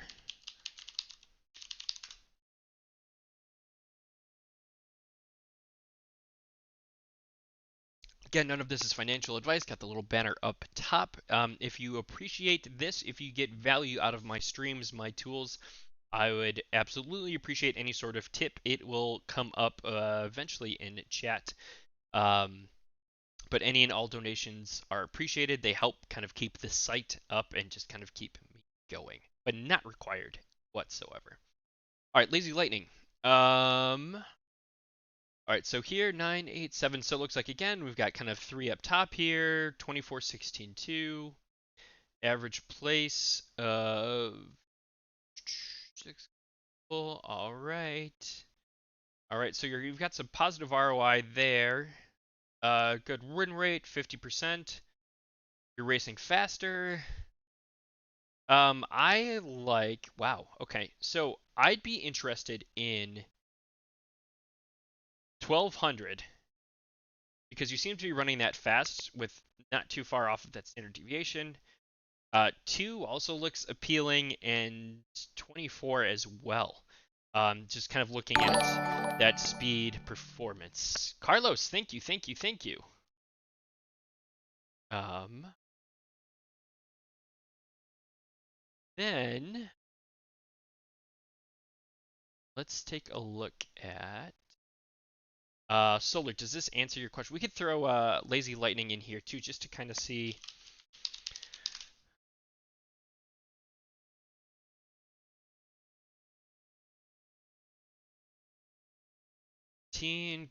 Again, none of this is financial advice. Got the little banner up top. If you appreciate this, if you get value out of my streams, my tools, I would absolutely appreciate any sort of tip. It will come up eventually in chat. But any and all donations are appreciated. They help kind of keep the site up and just kind of keep me going, but not required whatsoever. All right, Lazy Lightning. All right, so here 9, 8, 7. So it looks like again we've got kind of 3 up top here. 24, 16, 2. Average place of 6. All right. All right, so you've got some positive ROI there. Good win rate, 50%. You're racing faster. I like. Wow. Okay, so I'd be interested in 1200 because you seem to be running that fast with not too far off of that standard deviation. 2 also looks appealing, and 24 as well. Just kind of looking at that speed performance. Carlos, thank you. Um, then let's take a look at Solar. Does this answer your question? We could throw Lazy Lightning in here too, just to kind of see.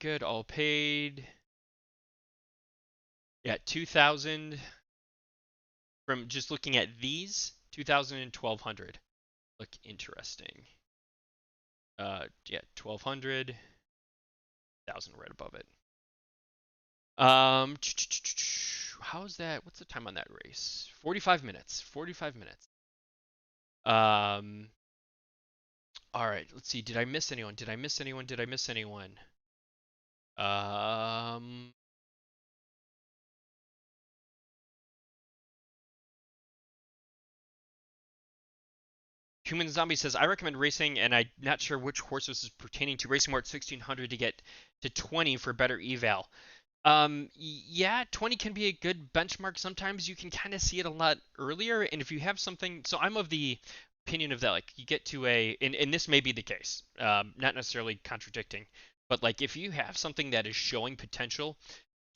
Good, all paid. Yeah, 2,000 from just looking at these, 2,000 and 1,200 look interesting. Yeah, 1,200, 1,000 right above it. How's that? What's the time on that race? 45 minutes. 45 minutes. All right, let's see. Did I miss anyone? Um, Human Zombie says, I recommend racing, and I'm not sure which horse this is pertaining to. Racing more at 1600 to get to 20 for better eval. Yeah, 20 can be a good benchmark. Sometimes you can kind of see it a lot earlier, and if you have something, so I'm of the opinion of that, like you get to and this may be the case, not necessarily contradicting, but like if you have something that is showing potential,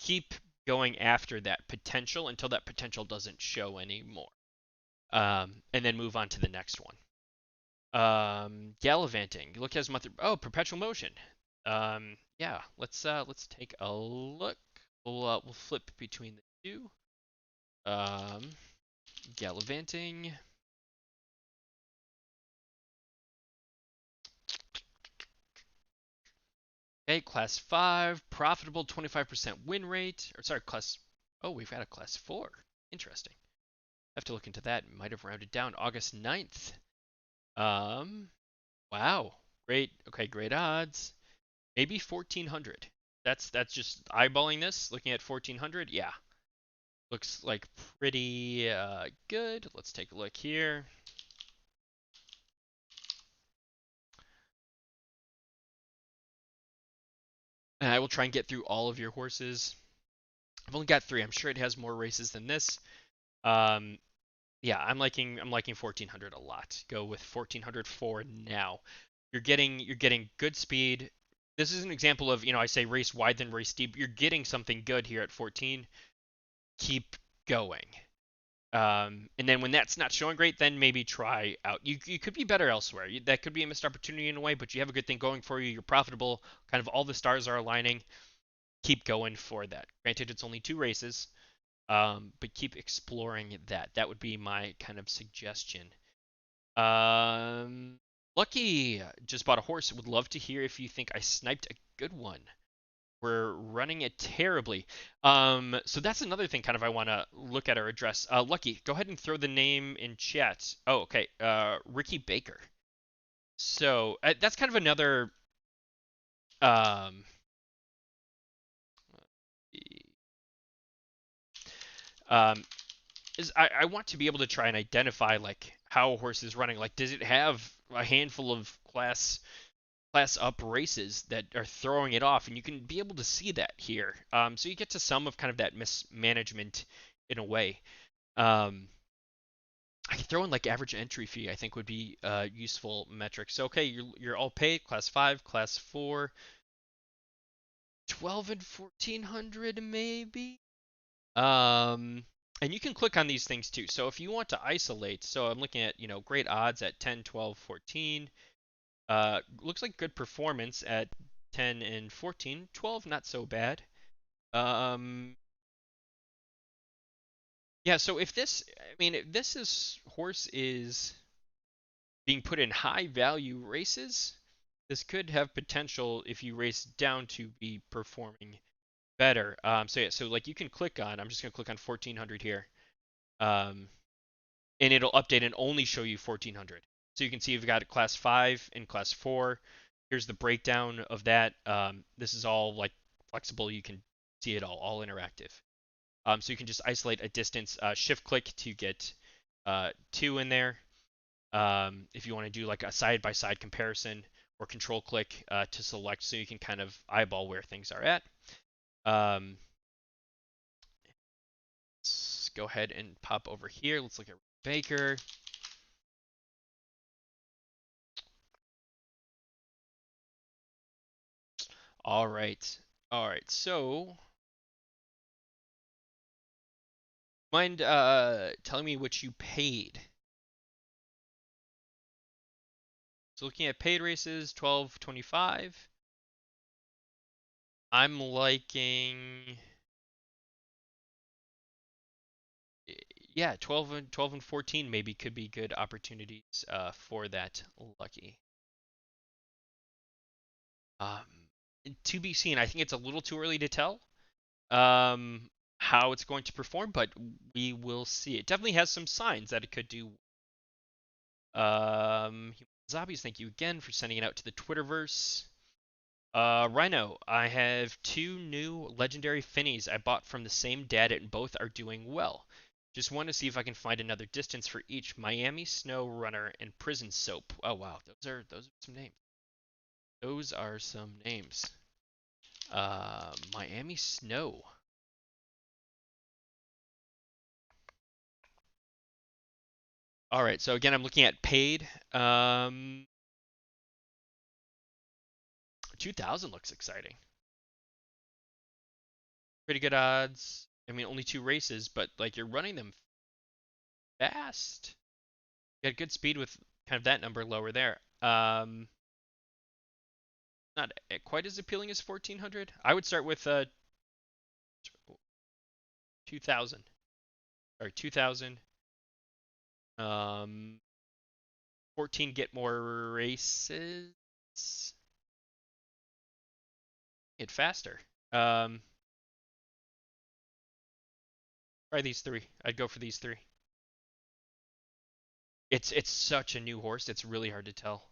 keep going after that potential until that potential doesn't show anymore, and then move on to the next one. Gallivanting. Look as month. Oh, perpetual motion. Yeah. Let's take a look. We'll flip between the two. Gallivanting. Okay, class 5, profitable 25% win rate. Or sorry, class. Oh, we've got a class 4. Interesting. I have to look into that. Might have rounded down. August 9th. Wow. Great. Okay, great odds. Maybe 1,400. That's just eyeballing this, looking at 1,400. Yeah, looks like pretty good. Let's take a look here. And I will try and get through all of your horses. I've only got 3. I'm sure it has more races than this. Yeah, I'm liking 1,400 a lot. Go with 1,400 for now. You're getting good speed. This is an example of, I say race wide then race deep. You're getting something good here at 14. Keep going. And then when that's not showing great, then maybe try out. You could be better elsewhere. That could be a missed opportunity in a way, but you have a good thing going for you. You're profitable. Kind of all the stars are aligning. Keep going for that. Granted, it's only 2 races, but keep exploring that. That would be my kind of suggestion. Um, Lucky just bought a horse. Would love to hear if you think I sniped a good one. We're running it terribly. So that's another thing kind of I want to look at or address. Lucky, go ahead and throw the name in chat. Oh, okay. Ricky Baker. So that's kind of another. Um, um, is I want to be able to try and identify like how a horse is running. Like, does it have a handful of class up races that are throwing it off, and you can be able to see that here. So you get to some of kind of that mismanagement in a way. Um, I could throw in like average entry fee. I think would be a useful metric. So okay, you're all paid. Class 5, class 4, 12 and 1400 maybe. Um, and you can click on these things too. So if you want to isolate, so I'm looking at great odds at 10, 12, 14. Looks like good performance at 10 and 14. 12, not so bad. Um, yeah, so if this is horse is being put in high value races, this could have potential if you race down to be performing better. So yeah, so like you can click on, I'm just gonna click on 1400 here, um, and it'll update and only show you 1400. So you can see you've got a class 5 and class 4. Here's the breakdown of that. This is all like flexible. You can see it all interactive. So you can just isolate a distance, shift click to get 2 in there. If you want to do like a side-by-side comparison, or control click to select so you can kind of eyeball where things are at. Um, let's go ahead and pop over here. Let's look at Baker. All right. All right. So, mind telling me what you paid? So looking at paid races, 12.25. I'm liking, yeah, 12 and 14 maybe could be good opportunities for that Lucky. Um, to be seen. I think it's a little too early to tell how it's going to perform, but we will see. It definitely has some signs that it could do. Zombies, thank you again for sending it out to the Twitterverse. Rhino, I have 2 new legendary finnies I bought from the same dad, and both are doing well. Just want to see if I can find another distance for each. Miami Snow Runner and Prison Soap. Oh wow, those are some names. Those are some names. Miami Snow. All right, so again, I'm looking at paid. 2000 looks exciting. Pretty good odds. I mean, only 2 races, but like you're running them fast. You got good speed with kind of that number lower there. Not quite as appealing as 1400. I would start with 2000 or 2000. 14 get more races. Get faster. Try these 3. I'd go for these 3. It's such a new horse. It's really hard to tell.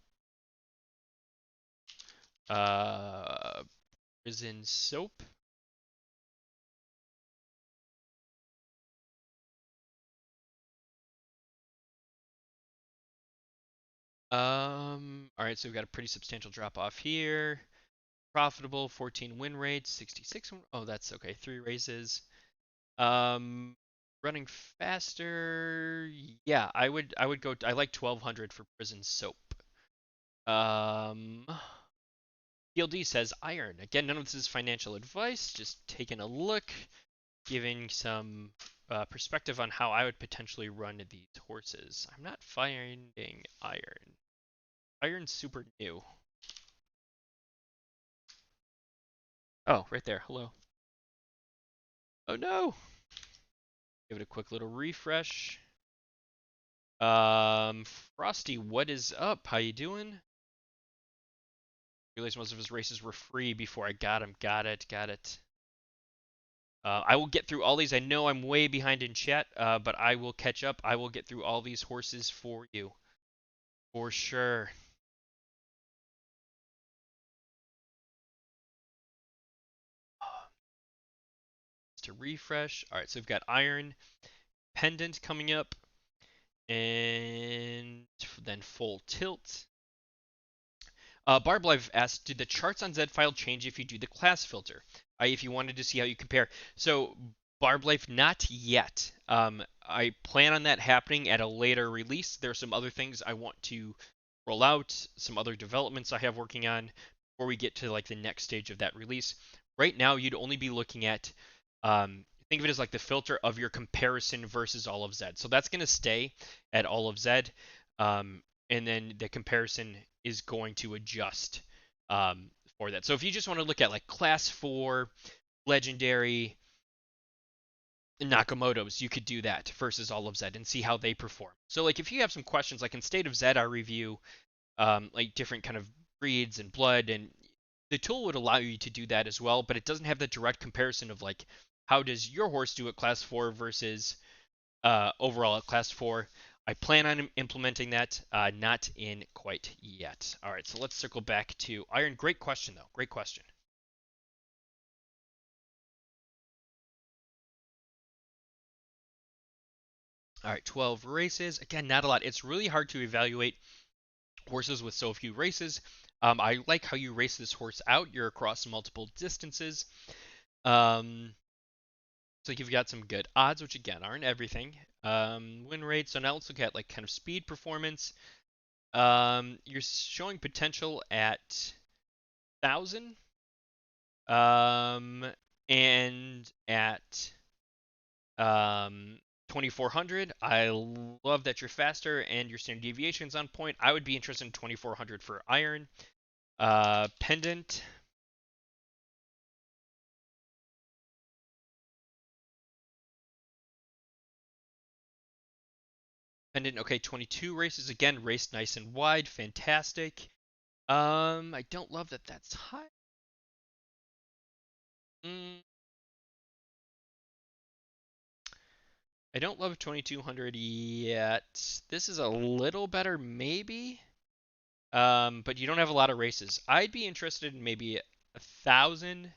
Uh, Prison Soap. All right, so we've got a pretty substantial drop off here. Profitable, 14 win rates, 66. Oh, that's okay. 3 races. Um, Running faster. Yeah, I would go. I like 1200 for Prison Soap. Um, PLD says iron. Again, none of this is financial advice. Just taking a look, giving some perspective on how I would potentially run these horses. I'm not finding iron. Iron's super new. Oh, right there. Hello. Oh no! Give it a quick little refresh. Frosty, what is up? How you doing? Realized most of his races were free before I got him. Got it. Got it. I will get through all these. I know I'm way behind in chat, but I will catch up. I will get through all these horses for you. For sure. To refresh. All right, so we've got Iron, Pendant coming up, and then Full Tilt. Barb Live asked, did the charts on Zed file change if you do the class filter? If you wanted to see how you compare. So Barb Life, not yet. I plan on that happening at a later release. There are some other things I want to roll out, some other developments I have working on before we get to like the next stage of that release. Right now, you'd only be looking at, think of it as like the filter of your comparison versus all of Zed. So that's going to stay at all of Zed. And then the comparison is going to adjust for that. So if you just want to look at like class 4, legendary, Nakamoto's, you could do that versus all of Zed and see how they perform. So like if you have some questions, like in State of Zed, I review like different kind of breeds and blood, and the tool would allow you to do that as well, but it doesn't have the direct comparison of like how does your horse do at class 4 versus overall at class 4. I plan on implementing that, not in quite yet. All right, so let's circle back to Iron. Great question, though. Great question. All right, 12 races. Again, not a lot. It's really hard to evaluate horses with so few races. I like how you race this horse out. You're across multiple distances. So you've got some good odds, which again aren't everything. Win rate. So now let's look at like kind of speed performance. You're showing potential at 1,000, and at 2,400. I love that you're faster and your standard deviation's on point. I would be interested in 2,400 for Iron. Pendant. Pendant, okay, 22 races again, raced nice and wide, fantastic. I don't love that that's high. Mm, I don't love 2,200 yet. This is a little better, maybe. But you don't have a lot of races. I'd be interested in maybe 1,000.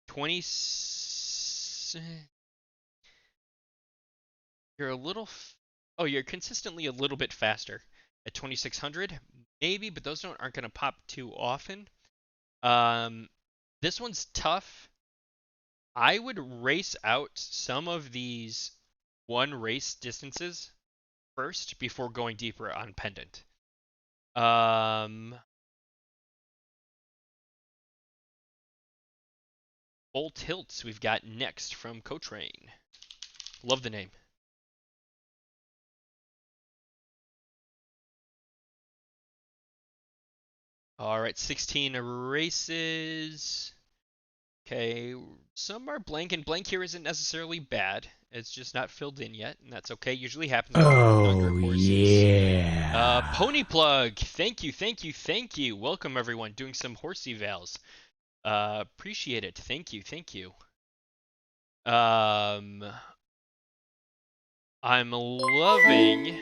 20. You're a little. Oh, you're consistently a little bit faster at 2,600, maybe, but those aren't going to pop too often. This one's tough. I would race out some of these one race distances first before going deeper on Pendant. Full Tilts we've got next from Cotrain. Love the name. All right, 16 races. Okay, some are blank, and blank here isn't necessarily bad. It's just not filled in yet, and that's okay. Usually happens with younger horses. Pony Plug, thank you, thank you, thank you. Welcome everyone, doing some horse evals. Appreciate it. Thank you, thank you. I'm loving.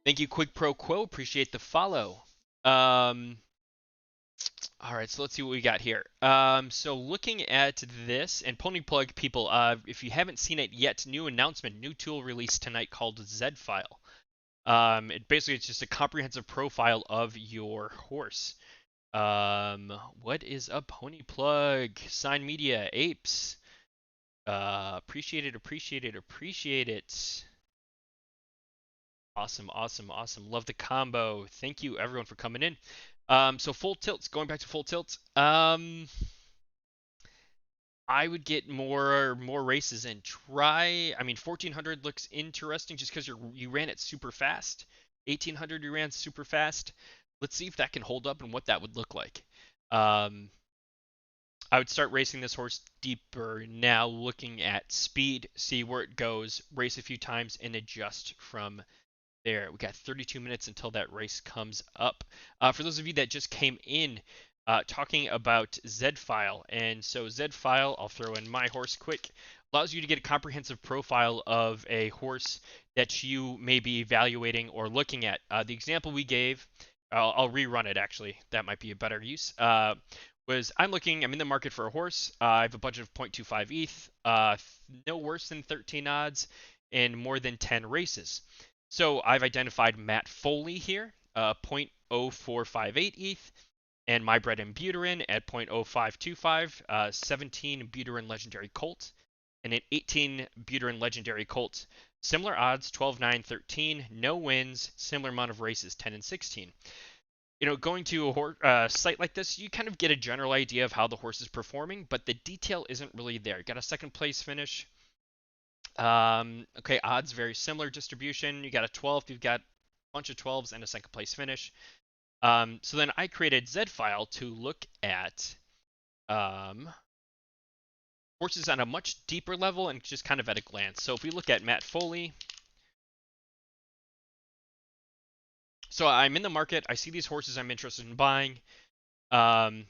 Thank you, Quick Pro Quo. Appreciate the follow. All right, so let's see what we got here. So looking at this, and Pony Plug people, if you haven't seen it yet, new announcement, new tool released tonight called Zed File. It's just a comprehensive profile of your horse. What is a Pony Plug? Sign Media, Apes. Appreciate it, appreciate it, appreciate it. Awesome, awesome, awesome. Love the combo. Thank you everyone for coming in. So full tilts, going back to full tilts. I would get more races and try. I mean, 1400 looks interesting just because you ran it super fast. 1800 you ran super fast. Let's see if that can hold up and what that would look like. Um, I would start racing this horse deeper now, looking at speed, see where it goes, race a few times, and adjust from there. We got 32 minutes until that race comes up. For those of you that just came in, talking about Zed File. And so Zed File, I'll throw in my horse quick, allows you to get a comprehensive profile of a horse that you may be evaluating or looking at. The example we gave, I'll rerun it actually. That might be a better use. Was I'm in the market for a horse. I have a budget of 0.25 ETH, no worse than 13 odds, and more than 10 races. So I've identified Matt Foley here, 0.0458 ETH, and My Bread and Buterin at 0.0525, 17 Buterin Legendary Colt, and an 18 Buterin Legendary Colt. Similar odds, 12, 9, 13, no wins, similar amount of races, 10 and 16. Going to a site like this, you kind of get a general idea of how the horse is performing, but the detail isn't really there. You got a second place finish. Okay, odds very similar distribution. You got a 12th, you've got a bunch of 12s and a second place finish. So then I created Zed File to look at horses on a much deeper level and just kind of at a glance. So if we look at Matt Foley, so I'm in the market. I see these horses I'm interested in buying. I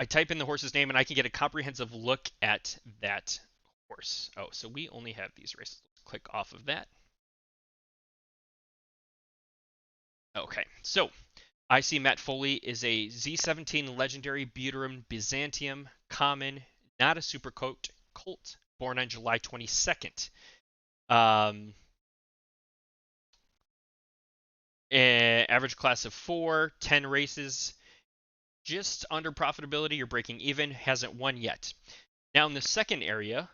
type in the horse's name and I can get a comprehensive look at that horse. Oh, so we only have these races. Let's click off of that. Okay, so I see Matt Foley is a Z17 Legendary Buterin Byzantium Common, not a super colt, born on July 22nd. Average class of 4, 10 races, just under profitability. You're breaking even, hasn't won yet. Now in the second area,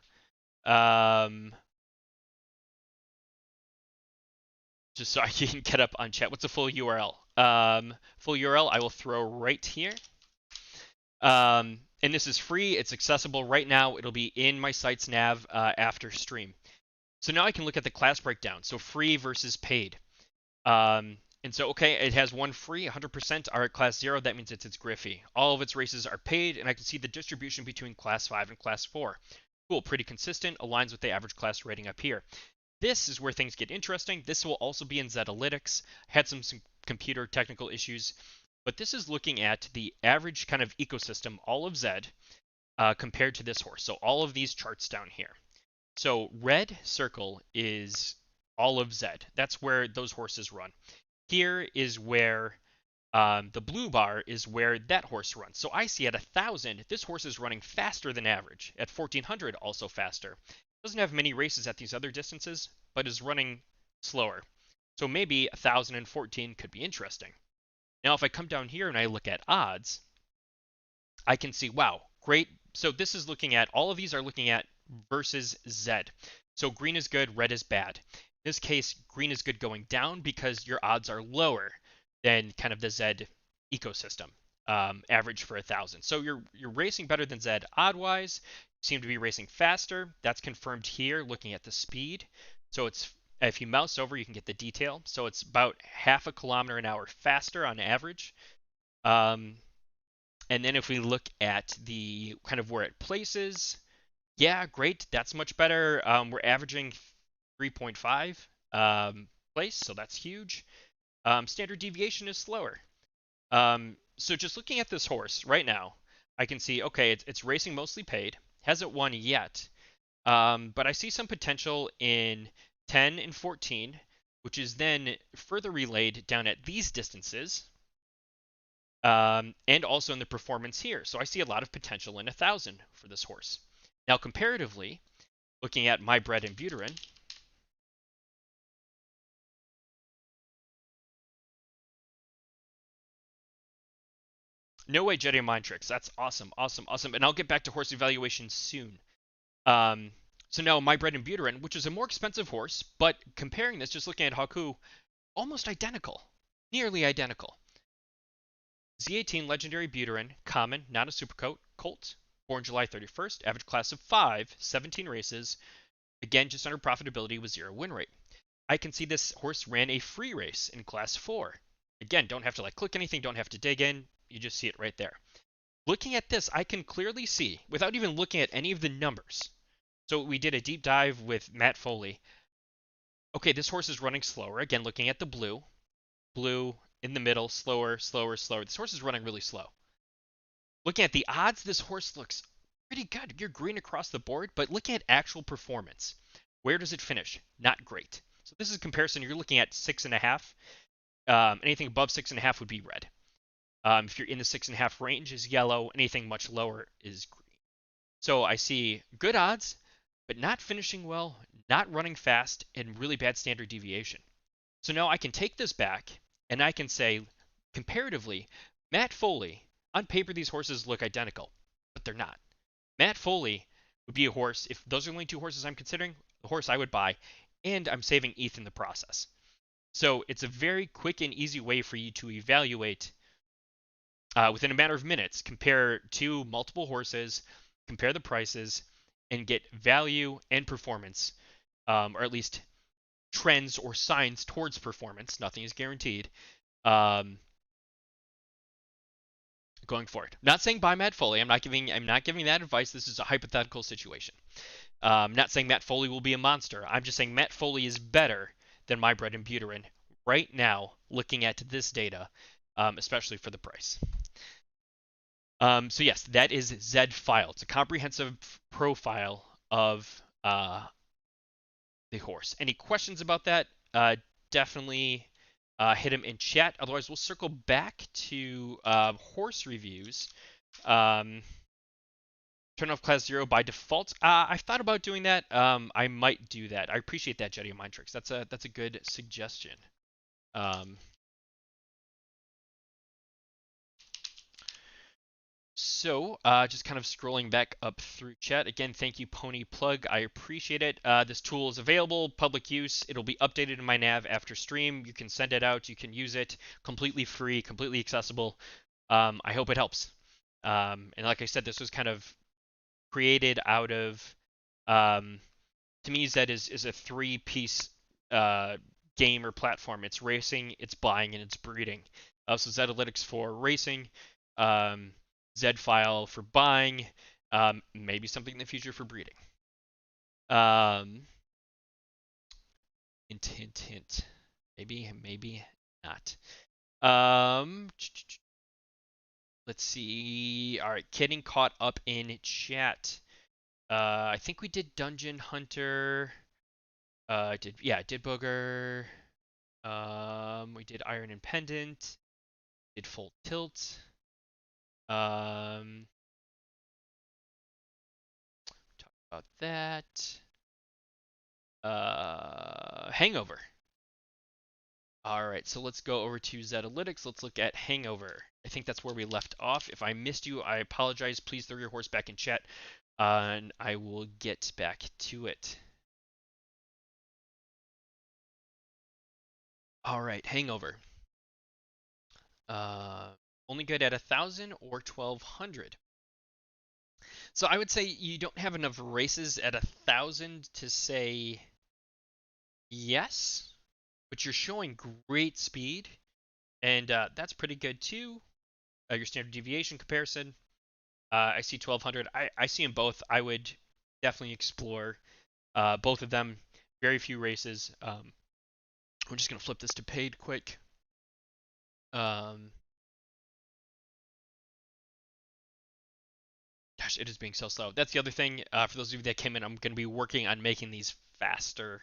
just so I can get up on chat, what's the full URL? Full URL I will throw right here. And this is free. It's accessible right now. It'll be in my site's nav after stream. So now I can look at the class breakdown. So free versus paid. And so, okay, it has one free, 100% are at class 0. That means it's Griffey. All of its races are paid, and I can see the distribution between class 5 and class 4. Cool, pretty consistent, aligns with the average class rating up here. This is where things get interesting. This will also be in Zetalytics. Had some computer technical issues, but this is looking at the average kind of ecosystem, all of Zed, compared to this horse. So all of these charts down here. So red circle is all of Zed. That's where those horses run. Here is where the blue bar is where that horse runs. So I see at 1,000, this horse is running faster than average. At 1,400, also faster. Doesn't have many races at these other distances, but is running slower. So maybe 1,014 could be interesting. Now, if I come down here and I look at odds, I can see, wow, great. So this is looking at, all of these are looking at versus Zed. So green is good, red is bad. In this case, green is good going down because your odds are lower than kind of the Zed ecosystem, average for 1,000. So you're racing better than Zed odd-wise. You seem to be racing faster. That's confirmed here looking at the speed. So it's, if you mouse over, you can get the detail. So it's about half a kilometer an hour faster on average. And then if we look at the kind of where it places, yeah, great. That's much better. We're averaging 3.5 place, so that's huge. Standard deviation is slower. So just looking at this horse right now, I can see, okay, it's racing mostly paid. Hasn't won yet. But I see some potential in 10 and 14, which is then further relayed down at these distances. And also in the performance here. So I see a lot of potential in 1,000 for this horse. Now, comparatively, looking at My Bread and Buterin, no way Jedi Mind Tricks. That's awesome, awesome, awesome. And I'll get back to horse evaluation soon. So now My Bread and Buterin, which is a more expensive horse, but comparing this, just looking at Haku, almost identical, nearly identical. Z18 Legendary Buterin, common, not a super colt. born July 31st, average class of 5, 17 races, again just under profitability with 0 win rate. I can see this horse ran a free race in class 4. Again, don't have to like click anything, don't have to dig in, you just see it right there. Looking at this, I can clearly see, without even looking at any of the numbers. So we did a deep dive with Matt Foley. Okay, this horse is running slower. Again, looking at the blue. Blue in the middle, slower, slower, slower. This horse is running really slow. Looking at the odds, this horse looks pretty good. You're green across the board, but looking at actual performance, where does it finish? Not great. So this is a comparison. You're looking at 6.5. Anything above 6.5 would be red. If you're in the 6.5 range is yellow. Anything much lower is green. So I see good odds, but not finishing well, not running fast, and really bad standard deviation. So now I can take this back and I can say, comparatively, Matt Foley, on paper these horses look identical, but they're not. Matt Foley would be a horse, if those are the only two horses I'm considering, the horse I would buy, and I'm saving ETH in the process. So it's a very quick and easy way for you to evaluate within a matter of minutes, compare two multiple horses, compare the prices, and get value and performance, or at least trends or signs towards performance. Nothing is guaranteed. Going forward. Not saying buy Matt Foley. I'm not giving that advice. This is a hypothetical situation. Not saying Matt Foley will be a monster. I'm just saying Matt Foley is better than my bread and buterin right now, looking at this data, especially for the price. So yes, that is Zed File. It's a comprehensive profile of the horse. Any questions about that? Definitely hit him in chat. Otherwise, we'll circle back to horse reviews. Turn off class 0 by default. I've thought about doing that. I might do that. I appreciate that, Jetty of Mind Tricks. That's a good suggestion. So, just kind of scrolling back up through chat. Again, thank you, Pony Plug. I appreciate it. This tool is available, public use. It'll be updated in my nav after stream. You can send it out. You can use it. Completely free, completely accessible. I hope it helps. And like I said, this was kind of created out of, to me, Zed is a three-piece game or platform. It's racing, it's buying, and it's breeding. So Zetalytics for racing. Zed File for buying, maybe something in the future for breeding. Hint, hint, hint. Maybe not. Let's see. All right, getting caught up in chat. I think we did Dungeon Hunter. Did Booger. We did Iron and Pendant. Did Full Tilt. Talk about that. Hangover. All right, so let's go over to Zetalytics. Let's look at Hangover. I think that's where we left off. If I missed you, I apologize. Please throw your horse back in chat, and I will get back to it. All right, Hangover. Only good at 1,000 or 1,200. So I would say you don't have enough races at 1,000 to say yes, but you're showing great speed, and that's pretty good too. Your standard deviation comparison. I see 1,200. I see them both. I would definitely explore both of them. Very few races. I'm just gonna flip this to paid quick. Gosh, it is being so slow. That's the other thing. For those of you that came in, I'm going to be working on making these faster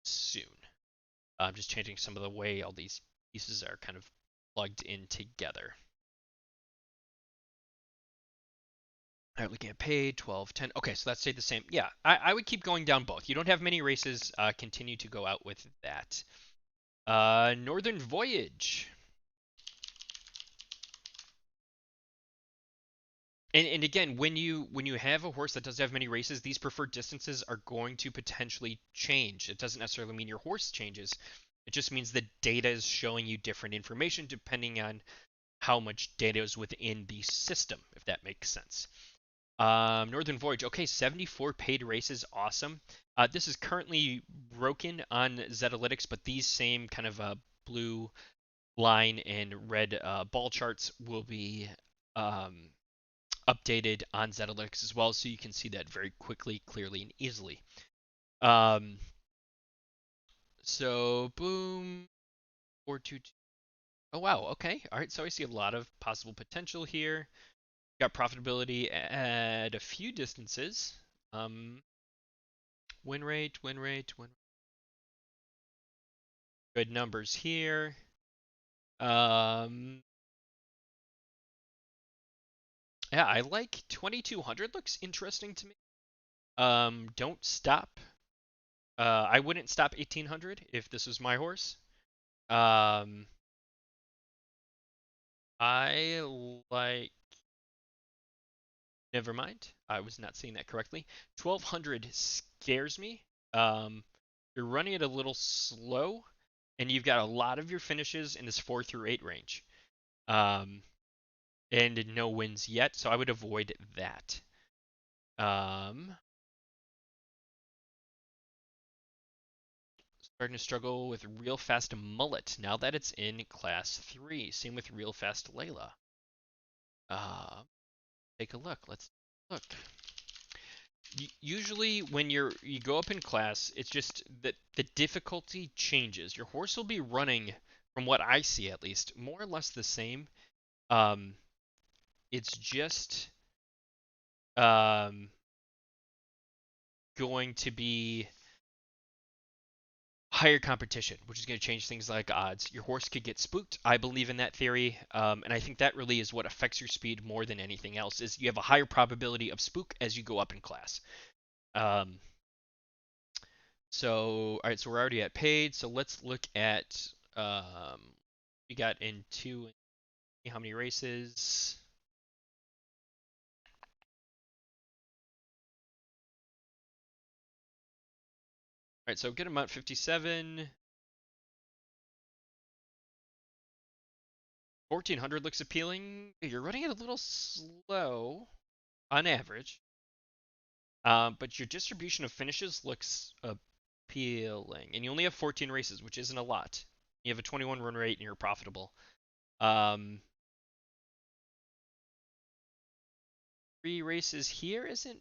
soon. I'm just changing some of the way all these pieces are kind of plugged in together. All right, looking at paid, 12, 10. Okay, so that stayed the same. Yeah, I would keep going down both. You don't have many races. Continue to go out with that. Northern Voyage. And again, when you have a horse that doesn't have many races, these preferred distances are going to potentially change. It doesn't necessarily mean your horse changes. It just means the data is showing you different information depending on how much data is within the system, if that makes sense. Northern Voyage. Okay, 74 paid races. Awesome. This is currently broken on Zetalytics, but these same kind of blue line and red ball charts will be um, updated on Zetalytics as well, so you can see that very quickly, clearly, and easily. Um, so boom, 422. Oh wow, okay. All right, so I see a lot of possible potential here. Got profitability at a few distances. Um, win rate. Good numbers here. Um, yeah, I like 2200 looks interesting to me. Don't stop. I wouldn't stop 1800 if this was my horse. Um, I like. Never mind. I was not saying that correctly. 1200 scares me. Um, you're running it a little slow, and you've got a lot of your finishes in this 4 through 8 range. Um, and no wins yet, so I would avoid that. Um, Starting to struggle with Real Fast Mullet now that it's in Class 3. Same with Real Fast Layla. Uh, Take a look. Let's look. Usually when you go up in class, it's just that the difficulty changes. Your horse will be running, from what I see at least, more or less the same. Um, it's just um, going to be higher competition, which is going to change things like odds. Your horse could get spooked. I believe in that theory, and I think that really is what affects your speed more than anything else. Is you have a higher probability of spook as you go up in class. Um, So, all right, so we're already at paid. So let's look at we got in two, how many races? All right, so good amount 57. 1400 looks appealing. You're running it a little slow on average, but your distribution of finishes looks appealing. And you only have 14 races, which isn't a lot. You have a 21 run rate and you're profitable. Um, 3 races here isn't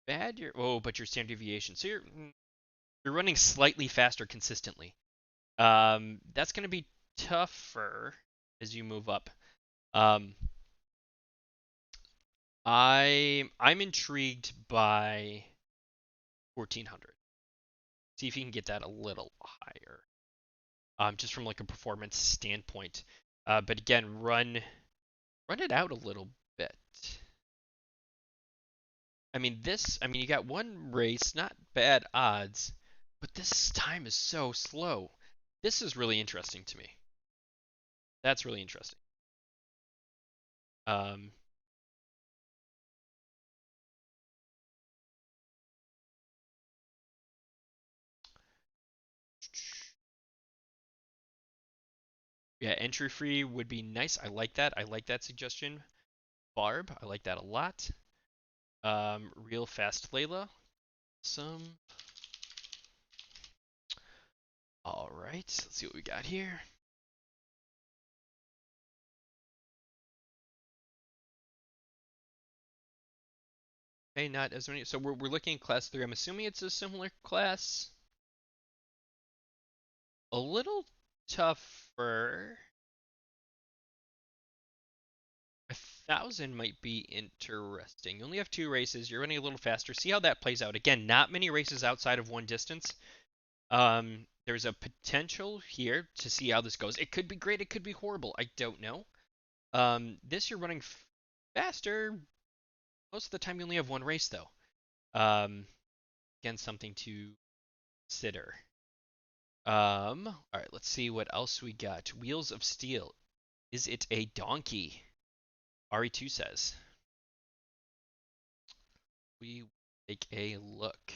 bad. But your standard deviation. So you're running slightly faster consistently. That's going to be tougher as you move up. Um, I'm intrigued by 1400. See if you can get that a little higher. Just from like a performance standpoint. But again, run it out a little bit. I mean, you got one race, not bad odds, but this time is so slow. This is really interesting to me. That's really interesting. Um, yeah, entry free would be nice. I like that. I like that suggestion. Barb, I like that a lot. Real fast Layla. Some. All right, let's see what we got here. Okay, not as many. So we're looking at class 3. I'm assuming it's a similar class. A little tougher. 1,000 might be interesting. You only have 2 races. You're running a little faster. See how that plays out. Again, not many races outside of one distance. There's a potential here to see how this goes. It could be great. It could be horrible. I don't know. This you're running faster. Most of the time, you only have one race though. Um, Again, something to consider. All right, let's see what else we got. Wheels of Steel. Is it a donkey? RE2 says. We take a look.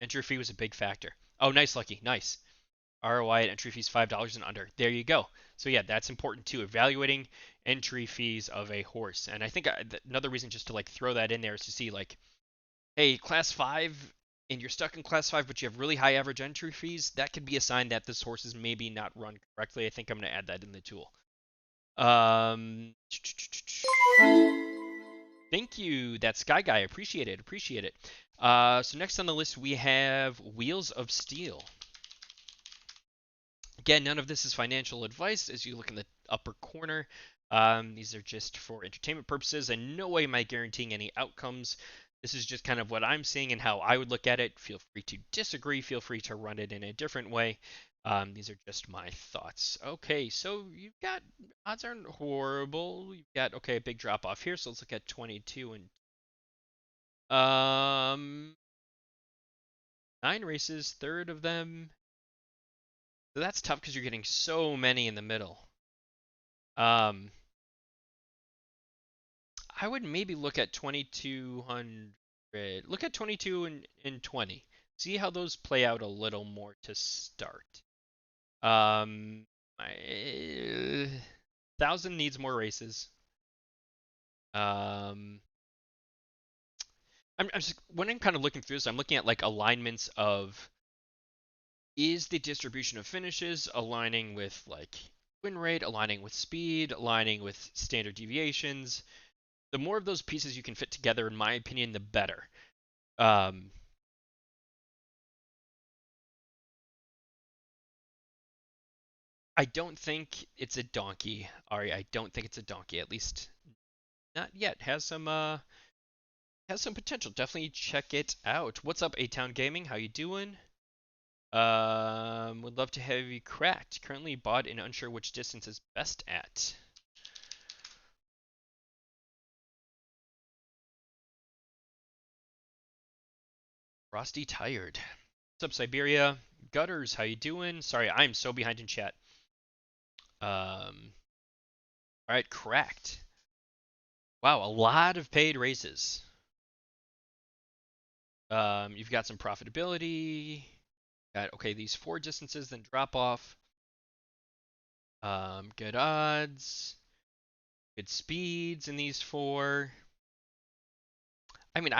Entry fee was a big factor. Oh, nice, Lucky. Nice. ROI at entry fees $5 and under. There you go. So yeah, that's important too. Evaluating entry fees of a horse, and I think another reason just to like throw that in there is to see like, hey, class 5, and you're stuck in class 5, but you have really high average entry fees. That could be a sign that this horse is maybe not run correctly. I think I'm going to add that in the tool. Thank you, that Sky Guy. Appreciate it. Appreciate it. So next on the list we have Wheels of Steel. Again, none of this is financial advice. As you look in the upper corner, these are just for entertainment purposes, and no way am I guaranteeing any outcomes. This is just kind of what I'm seeing and how I would look at it. Feel free to disagree. Feel free to run it in a different way. These are just my thoughts. Okay, so you've got odds aren't horrible. You've got okay a big drop off here. So let's look at 22 and 9 races, third of them. So that's tough because you're getting so many in the middle. Um, I would maybe look at 2200. Look at 22 and 20. See how those play out a little more to start. I, 1000 needs more races. I'm just when I'm kind of looking through this, I'm looking at like alignments of is the distribution of finishes aligning with like win rate, aligning with speed, aligning with standard deviations. The more of those pieces you can fit together, in my opinion, the better. Um, I don't think it's a donkey, Ari. I don't think it's a donkey. At least not yet. Has some potential. Definitely check it out. What's up, A Town Gaming? How you doing? Would love to have you cracked. Currently bought and unsure which distance is best at. Frosty tired. What's up, Siberia? Gutters, how you doing? Sorry, I'm so behind in chat. All right, cracked. Wow, a lot of paid races. You've got some profitability. Got okay, these 4 distances, then drop off. Good odds, good speeds in these 4. I mean,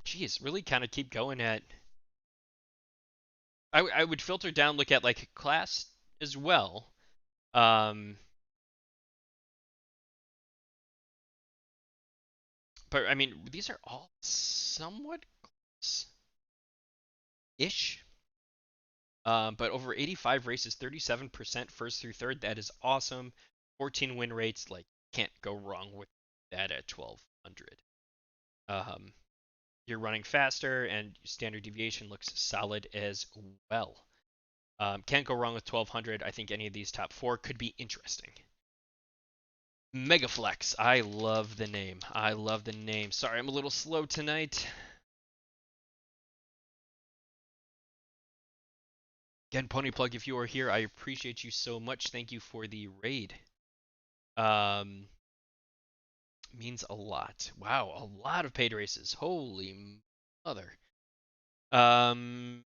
geez, really kind of keep going at. I would filter down, look at like class as well. Um, but I mean, these are all somewhat ish. But over 85 races, 37% first through third. That is awesome. 14 win rates, like can't go wrong with that at 1200. Um, you're running faster, and standard deviation looks solid as well. Can't go wrong with 1200. I think any of these top 4 could be interesting. Megaflex. I love the name. I love the name. Sorry, I'm a little slow tonight. Again, Pony Plug, if you are here, I appreciate you so much. Thank you for the raid. Um, means a lot. Wow, a lot of paid races. Holy mother. Um,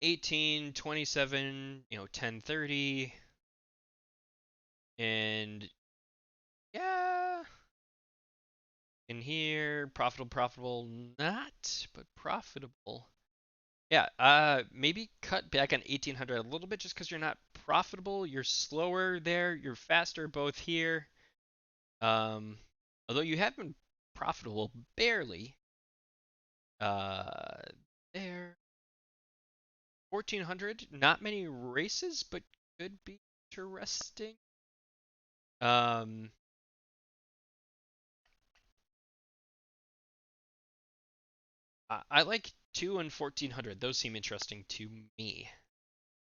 18, 27, 1030. And yeah, in here, profitable, not, but profitable. Yeah, maybe cut back on 1800 a little bit just because you're not profitable. You're slower there. You're faster both here. Um, although you have been profitable barely. Uh, there. 1400, not many races, but could be interesting. Um, I like 2 and 1400. Those seem interesting to me.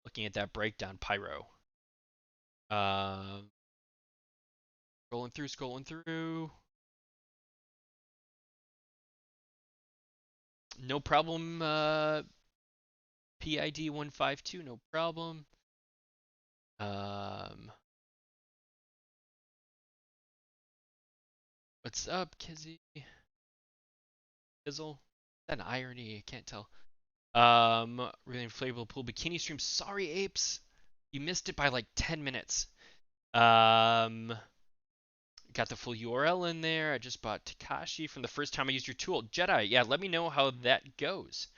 Looking at that breakdown, Pyro. Um, scrolling through. No problem. PID 152, no problem. Um, what's up, Kizzy? Fizzle? Is that an irony? I can't tell. Really inflatable pool bikini stream. Sorry, apes. You missed it by like 10 minutes. Um, got the full URL in there. I just bought Takashi from the first time I used your tool. Jedi, yeah, let me know how that goes.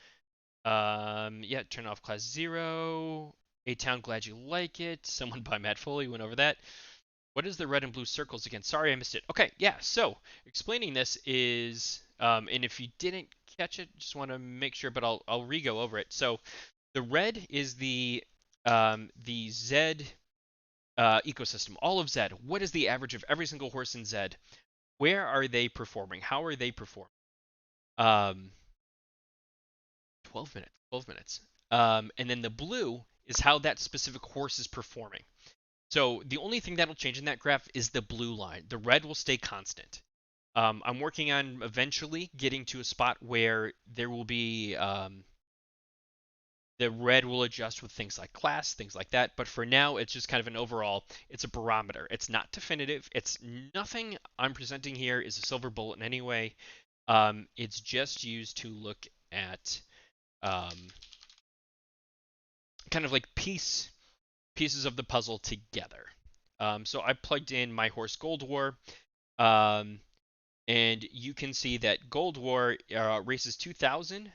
Yeah, turn off class 0. A-Town, glad you like it. Someone by Matt Foley went over that. What is the red and blue circles again? Sorry, I missed it. Okay, yeah, so explaining this is, and if you didn't catch it, just want to make sure, but I'll re-go over it. So the red is the Zed ecosystem, all of Zed. What is the average of every single horse in Zed? Where are they performing? How are they performing? Um, 12 minutes. 12 minutes. And then the blue is how that specific horse is performing. So the only thing that'll change in that graph is the blue line. The red will stay constant. I'm working on eventually getting to a spot where there will be the red will adjust with things like class, things like that. But for now, it's just kind of an overall, it's a barometer. It's not definitive. It's nothing I'm presenting here is a silver bullet in any way. It's just used to look at um, kind of like pieces of the puzzle together. So I plugged in my horse Gold War, um, and you can see that Gold War races 2000.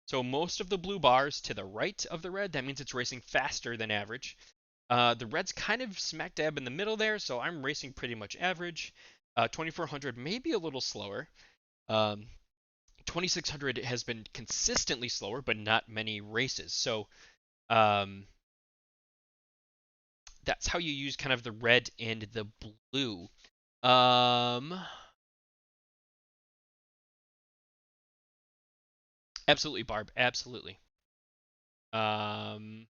So most of the blue bars to the right of the red, that means it's racing faster than average. The red's kind of smack dab in the middle there, so I'm racing pretty much average. 2400 maybe a little slower. 2600 has been consistently slower, but not many races. So um, that's how you use kind of the red and the blue. Absolutely, Barb. Absolutely. Um,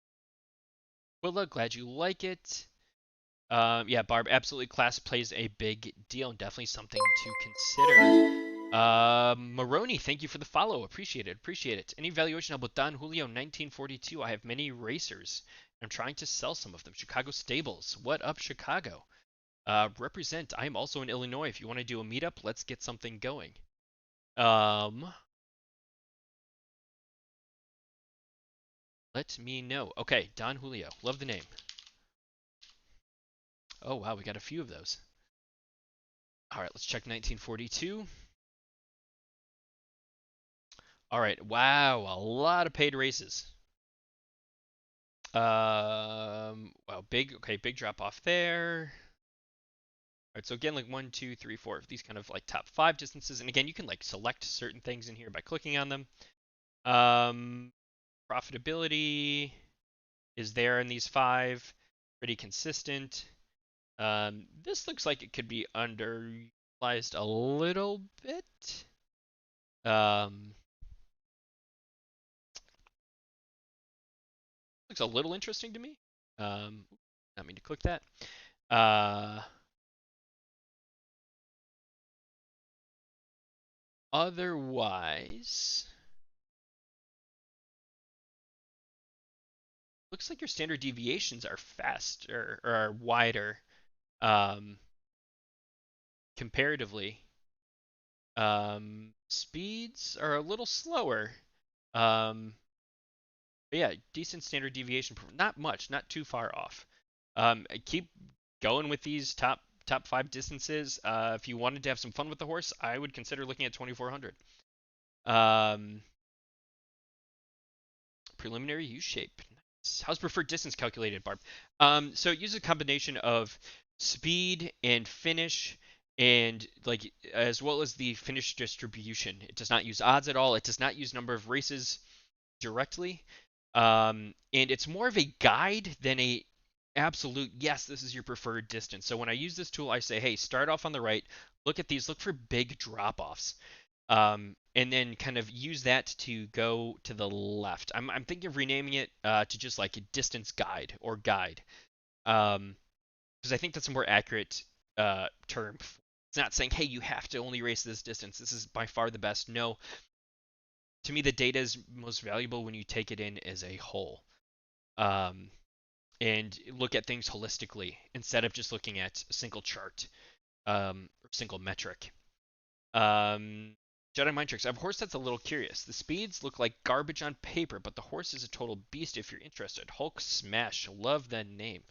Willa, glad you like it. Yeah, Barb, absolutely. Class plays a big deal and definitely something to consider. Maroni, thank you for the follow. Appreciate it. Appreciate it. Any valuation about Don Julio 1942? I have many racers. I'm trying to sell some of them. Chicago Stables. What up, Chicago? Represent. I am also in Illinois. If you want to do a meetup, let's get something going. Um, Let me know. Okay, Don Julio. Love the name. Oh, wow, we got a few of those. All right, let's check 1942. All right, wow, a lot of paid races. Wow, big drop off there. All right, so again, like 1, 2, 3, 4, these kind of like top 5 distances. And again, you can like select certain things in here by clicking on them. Profitability is there in these 5, pretty consistent. This looks like it could be underutilized a little bit. Looks a little interesting to me. Not mean to click that. Uh, Otherwise, looks like your standard deviations are faster or are wider um, comparatively. Speeds are a little slower. Um, but yeah, decent standard deviation. Not much, not too far off. Keep going with these top 5 distances. If you wanted to have some fun with the horse, I would consider looking at 2400. Um, Preliminary U shape. How's preferred distance calculated, Barb? So it uses a combination of speed and finish, and like as well as the finish distribution. It does not use odds at all. It does not use number of races directly, and it's more of a guide than a absolute yes, this is your preferred distance. So when I use this tool, I say, hey, start off on the right, look at these, look for big drop offs. And then kind of use that to go to the left. I'm thinking of renaming it to just like a distance guide or guide, because I think that's a more accurate term. It's not saying, hey, you have to only race this distance. This is by far the best. No, to me, the data is most valuable when you take it in as a whole, um, and look at things holistically instead of just looking at a single chart or single metric. Um, Jedi Mind Tricks. I have a horse that's a little curious. The speeds look like garbage on paper, but the horse is a total beast if you're interested. Hulk Smash. Love that name.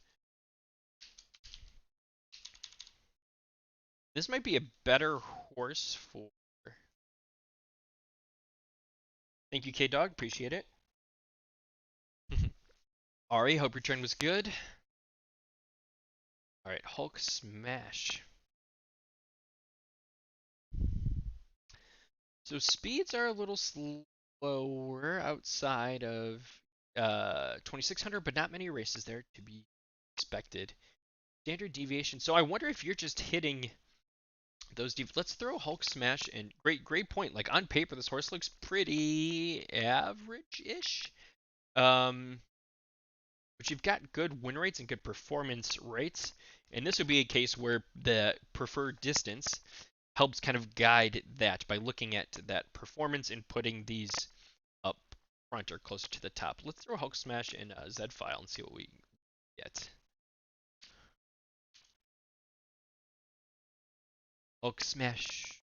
This might be a better horse for... Thank you, K-Dog. Appreciate it. Ari, hope your turn was good. Alright, Hulk Smash. So speeds are a little slower outside of 2600, but not many races there to be expected. Standard deviation. So I wonder if you're just hitting those. Let's throw Hulk Smash and great point. Like on paper, this horse looks pretty average-ish. But you've got good win rates and good performance rates, and this would be a case where the preferred distance helps kind of guide that by looking at that performance and putting these up front or closer to the top. Let's throw Hulk Smash in a Zed file and see what we get. Hulk Smash.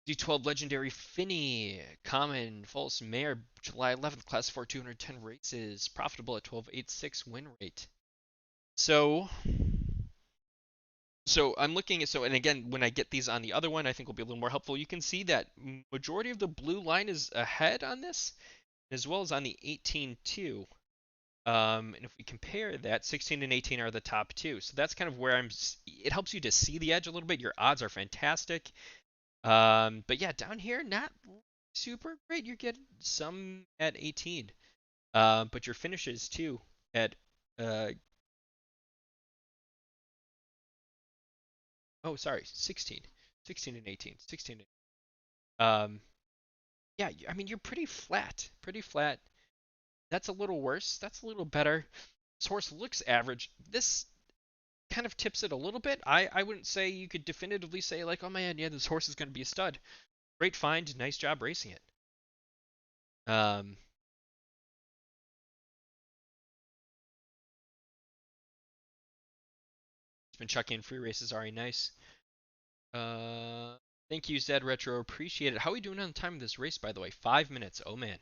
D12 Legendary Finny. Common False Mare. July 11th. Class 4 210 races. Profitable at 12.86 win rate. So I'm looking at, and again, when I get these on the other one, I think will be a little more helpful. You can see that majority of the blue line is ahead on this, as well as on the 18-2. And if we compare that, 16 and 18 are the top two. So that's kind of where it helps you to see the edge a little bit. Your odds are fantastic. But yeah, down here, not super great. You get some at 18. But your finishes too at, oh, sorry, 16. 16 and 18. 16 and, yeah, I mean, you're pretty flat. Pretty flat. That's a little worse. That's a little better. This horse looks average. This kind of tips it a little bit. I wouldn't say you could definitively say, like, oh man, yeah, this horse is going to be a stud. Great find. Nice job racing it. It's been chucking in free races. Already nice. Thank you, Zed Retro. Appreciate it. How are we doing on time of this race, by the way? 5 minutes. Oh man.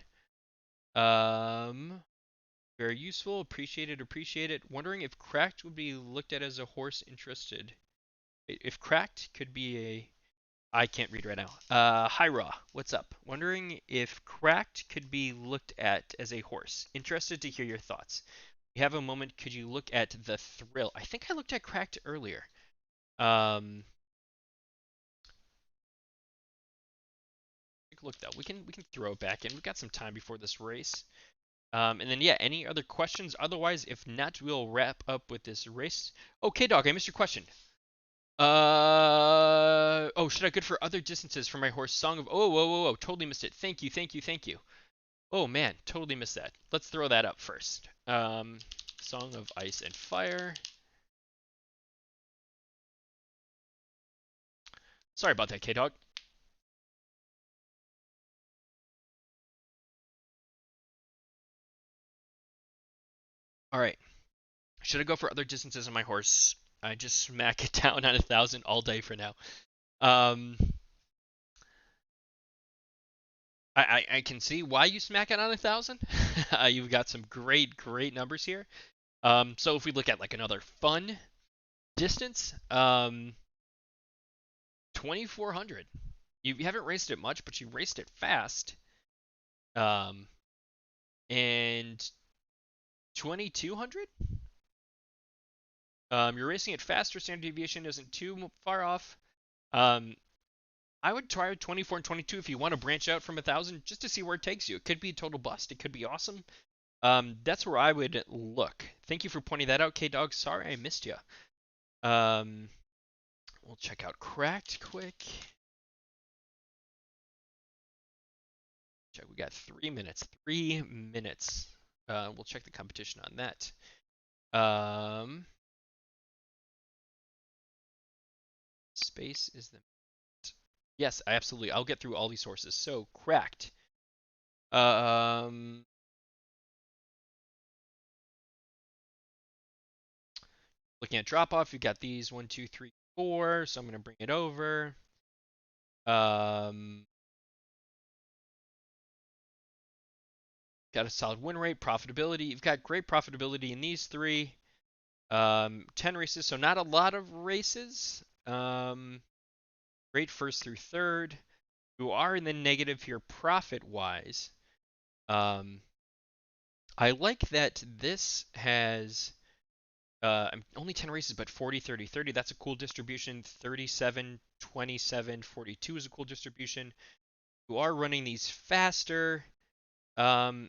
Very useful. Appreciate it. Appreciate it. Wondering if Cracked would be looked at as a horse interested. If Cracked could be a... I can't read right now. Hi, Raw. What's up? Wondering if Cracked could be looked at as a horse. Interested to hear your thoughts. If you have a moment, could you look at the Thrill? I think I looked at Cracked earlier. Look though, we can throw it back in. We've got some time before this race. And then yeah, any other questions? Otherwise, if not, we'll wrap up with this race. Okay, dog, I missed your question. Oh, should I good for other distances for my horse? Song of whoa, totally missed it. Thank you, thank you, thank you. Oh man, totally missed that. Let's throw that up first. Song of Ice and Fire. Sorry about that, K-Dog. All right. Should I go for other distances on my horse? I just smack it down on 1,000 all day for now. I can see why you smack it on 1,000. You've got some great numbers here. So if we look at like another fun distance, 2,400. You haven't raced it much, but you raced it fast. And 2,200. You're racing it faster. Standard deviation isn't too far off. I would try 24 and 22 if you want to branch out from 1,000 just to see where it takes you. It could be a total bust. It could be awesome. That's where I would look. Thank you for pointing that out, K-Dog. Sorry I missed you. We'll check out Cracked quick. Check. We got 3 minutes. 3 minutes. We'll check the competition on that. Space is the... Yes, absolutely. I'll get through all these sources. So, Cracked. Looking at drop off, you've got these 1, 2, 3, 4, so I'm going to bring it over. Got a solid win rate, profitability. You've got great profitability in these 3. 10 races, so not a lot of races. Great first through third. You are in the negative here profit-wise. I like that this has only 10 races, but 40, 30, 30. That's a cool distribution. 37, 27, 42 is a cool distribution. You are running these faster. I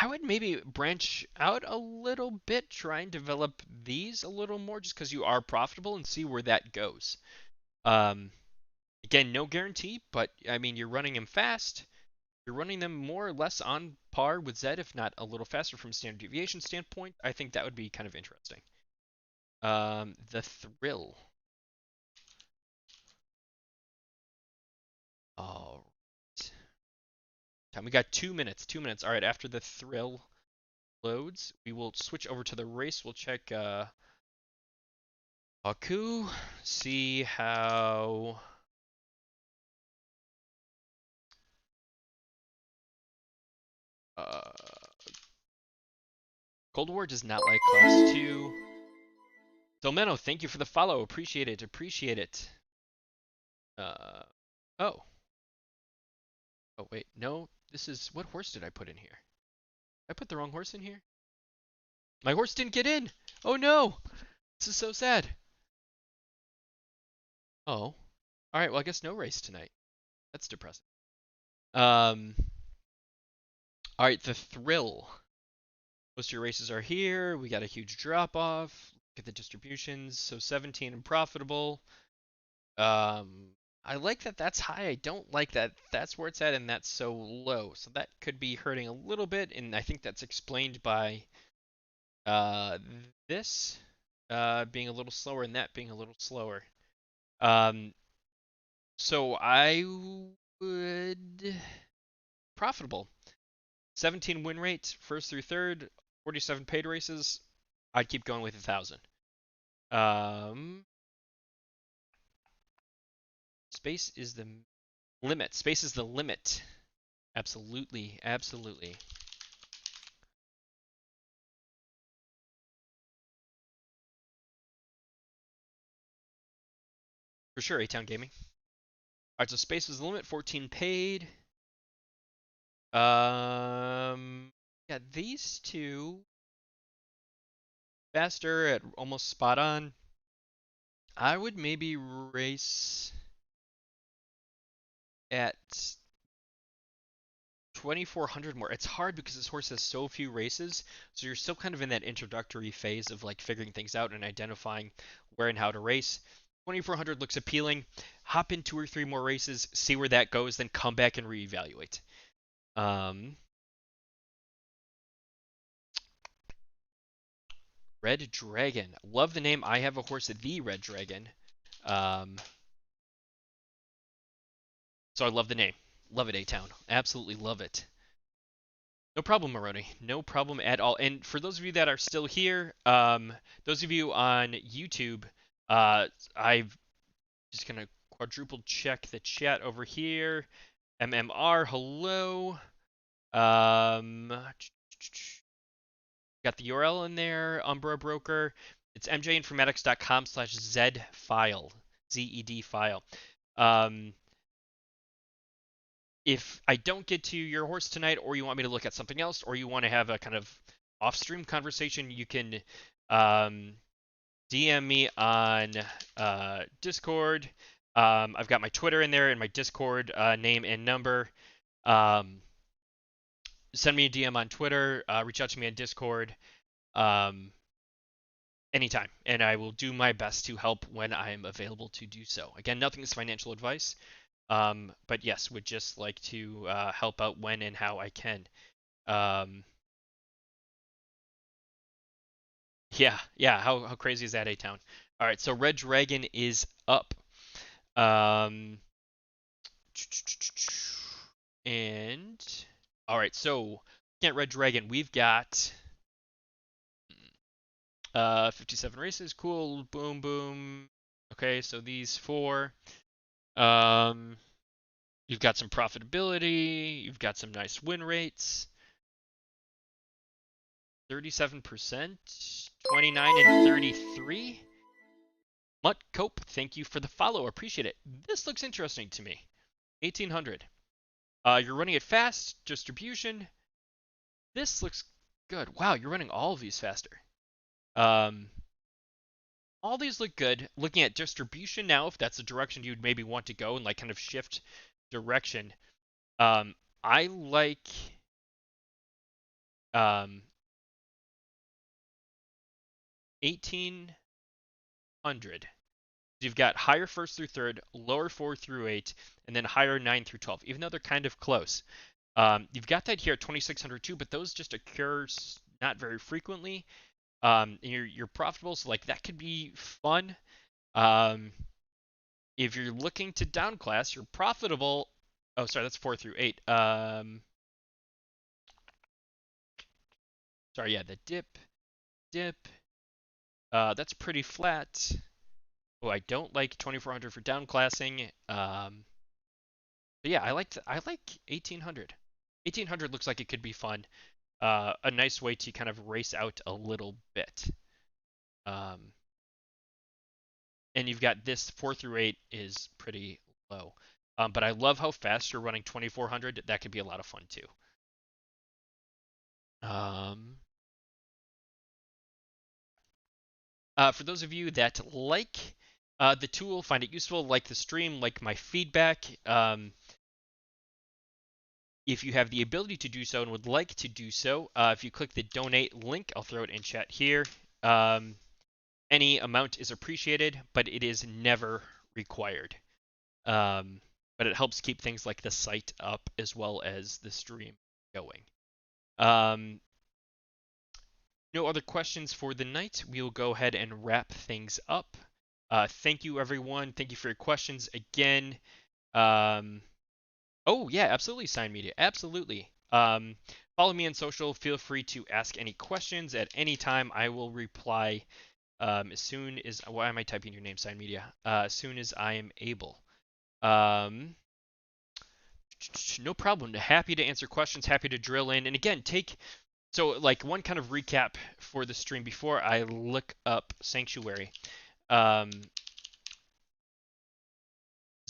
would maybe branch out a little bit, try and develop these a little more just because you are profitable and see where that goes. Um, Again, no guarantee, but I mean, you're running them fast. You're running them more or less on par with Zed, if not a little faster from standard deviation standpoint. I think that would be kind of interesting. The thrill. All right. Time we got 2 minutes. 2 minutes. All right. After the thrill loads, we will switch over to the race. We'll check Haku. See how. Uh, Cold War does not like class 2. Domeno, thank you for the follow. Appreciate it. Appreciate it. Uh, oh. Oh, wait. No, this is. What horse did I put in here? I put the wrong horse in here? My horse didn't get in! Oh no! This is so sad. Oh. Alright, well, I guess no race tonight. That's depressing. Um. Alright, the thrill. Most of your races are here. We got a huge drop off. Look at the distributions. So 17 and profitable. I like that that's high. I don't like that that's where it's at and that's so low. So that could be hurting a little bit, and I think that's explained by uh, this being a little slower and that being a little slower. Um, so I would profitable. 17 win rate, first through third, 47 paid races. I'd keep going with 1,000. Um, Space is the limit. Space is the limit. Absolutely, absolutely. For sure, A-Town Gaming. Alright, so space is the limit, 14 paid. Yeah, these two faster at almost spot on. I would maybe race at 2,400 more. It's hard because this horse has so few races, so you're still kind of in that introductory phase of like figuring things out and identifying where and how to race. 2,400 looks appealing. Hop in 2 or 3 more races, see where that goes, then come back and reevaluate. Red Dragon. Love the name. I have a horse, the Red Dragon. Um, so I love the name. Love it, A-Town. Absolutely love it. No problem, Maroni. No problem at all. And for those of you that are still here, those of you on YouTube, I'm just going to quadruple check the chat over here. MMR, hello. Got the URL in there, Umbra Broker. It's mjinformatics.com/zfile, Z-E-D file. If I don't get to your horse tonight, or you want me to look at something else, or you want to have a kind of off-stream conversation, you can DM me on Discord. I've got my Twitter in there and my Discord name and number. Send me a DM on Twitter. Reach out to me on Discord. Anytime, and I will do my best to help when I am available to do so. Again, nothing is financial advice. But yes, would just like to help out when and how I can. Yeah. How crazy is that, A-Town? All right, so Red Dragon is up. Um, and all right, so at Red Dragon, we've got 57 races. Cool. Boom, boom. Okay, so these four. Um, you've got some profitability. You've got some nice win rates. 37%, 29 and 33. Mutt Cope, thank you for the follow. Appreciate it. This looks interesting to me. 1800. You're running it fast. Distribution. This looks good. Wow, you're running all of these faster. Um, all these look good. Looking at distribution now, if that's the direction you'd maybe want to go and like kind of shift direction. I like um 1800. You've got higher first through third, lower four through eight, and then higher 9 through 12, even though they're kind of close. You've got that here at 2600 too, but those just occur not very frequently. You're profitable, so like that could be fun. Um, if you're looking to downclass, you're profitable. Oh, sorry, that's 4 through 8. Sorry, yeah, the dip. That's pretty flat. Oh, I don't like 2400 for downclassing. But yeah, I like 1800. 1800 looks like it could be fun. A nice way to kind of race out a little bit. Um, and you've got this 4 through 8 is pretty low. But I love how fast you're running 2400. That could be a lot of fun too. Um, for those of you that like the tool, find it useful, like the stream, like my feedback, if you have the ability to do so and would like to do so, if you click the donate link, I'll throw it in chat here. Any amount is appreciated, but it is never required. But it helps keep things like the site up as well as the stream going. No other questions for the night. We will go ahead and wrap things up. Thank you, everyone. Thank you for your questions again. Oh, yeah, absolutely, Sign Media. Absolutely. Follow me on social. Feel free to ask any questions at any time. I will reply as soon as. Why am I typing your name, Sign Media? As soon as I am able. No problem. Happy to answer questions. Happy to drill in. And again, so like one kind of recap for the stream before I look up Sanctuary.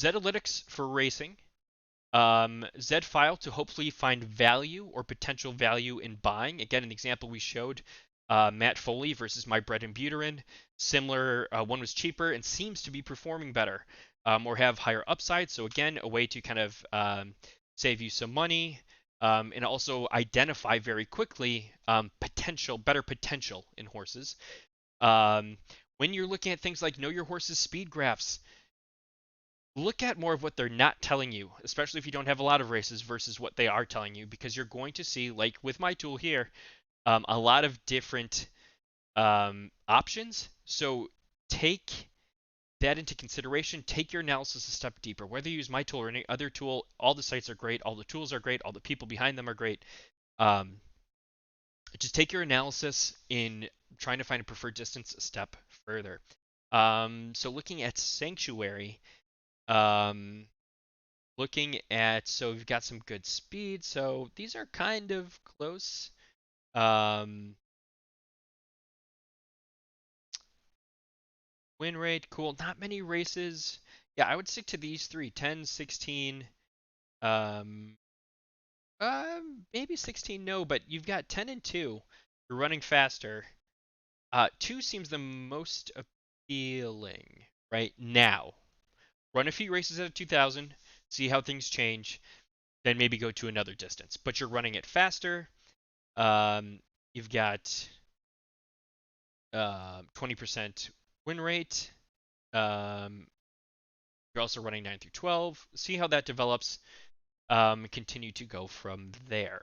Zetalytics for racing. Zed file to hopefully find value or potential value in buying. Again, an example we showed, Matt Foley versus My Bread and Buterin. Similar, one was cheaper and seems to be performing better, or have higher upside. So again, a way to kind of save you some money, and also identify very quickly better potential in horses. When you're looking at things like know your horse's speed graphs, look at more of what they're not telling you, especially if you don't have a lot of races versus what they are telling you, because you're going to see, like with my tool here, a lot of different options. So take that into consideration. Take your analysis a step deeper. Whether you use my tool or any other tool, all the sites are great, all the tools are great, all the people behind them are great. Just take your analysis in trying to find a preferred distance a step further. So looking at Sanctuary, looking at, so we've got some good speed. So these are kind of close. Win rate, cool. Not many races. Yeah, I would stick to these three, 10, 16, um, maybe 16, no, but you've got 10 and 2. You're running faster. 2 seems the most appealing right now. Run a few races at 2000, see how things change, then maybe go to another distance. But you're running it faster. You've got 20% win rate. You're also running 9 through 12. See how that develops. Continue to go from there.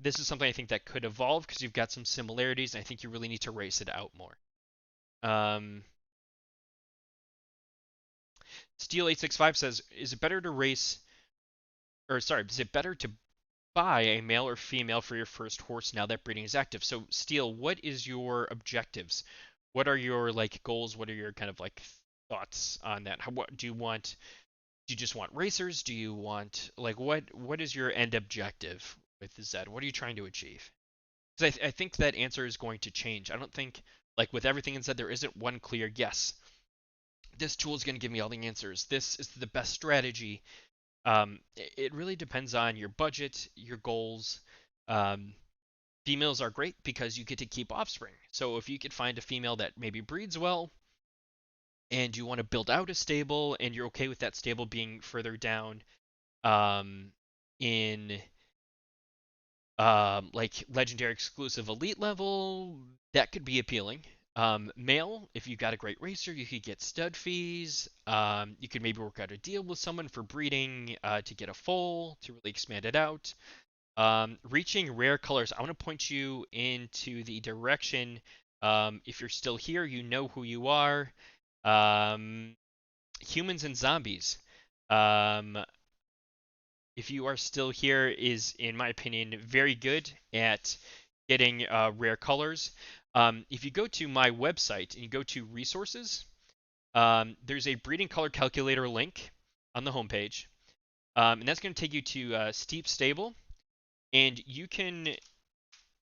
This is something I think that could evolve because you've got some similarities. And I think you really need to race it out more. Steel865 says, is it better to race, or sorry, is it better to buy a male or female for your first horse now that breeding is active? So, Steel, what is your objectives? what are your like goals? What are your kind of like thoughts on that? What do you want? Do you just want racers? Do you want like what is your end objective with Zed? What are you trying to achieve? Because I think that answer is going to change. I don't think like with everything in Zed there isn't one clear yes. This tool is going to give me all the answers. This is the best strategy. It really depends on your budget, your goals. Um, Females are great because you get to keep offspring. So if you could find a female that maybe breeds well and you want to build out a stable and you're okay with that stable being further down um, in like legendary exclusive elite level, that could be appealing. Male, if you've got a great racer, you could get stud fees. You could maybe work out a deal with someone for breeding to get a foal to really expand it out. Reaching rare colors, I want to point you into the direction. If you're still here, you know who you are. Um, Humans and zombies. Um, if you are still here, is in my opinion very good at getting rare colors. If you go to my website and you go to resources, there's a breeding color calculator link on the homepage, and that's going to take you to Steep Stable, and you can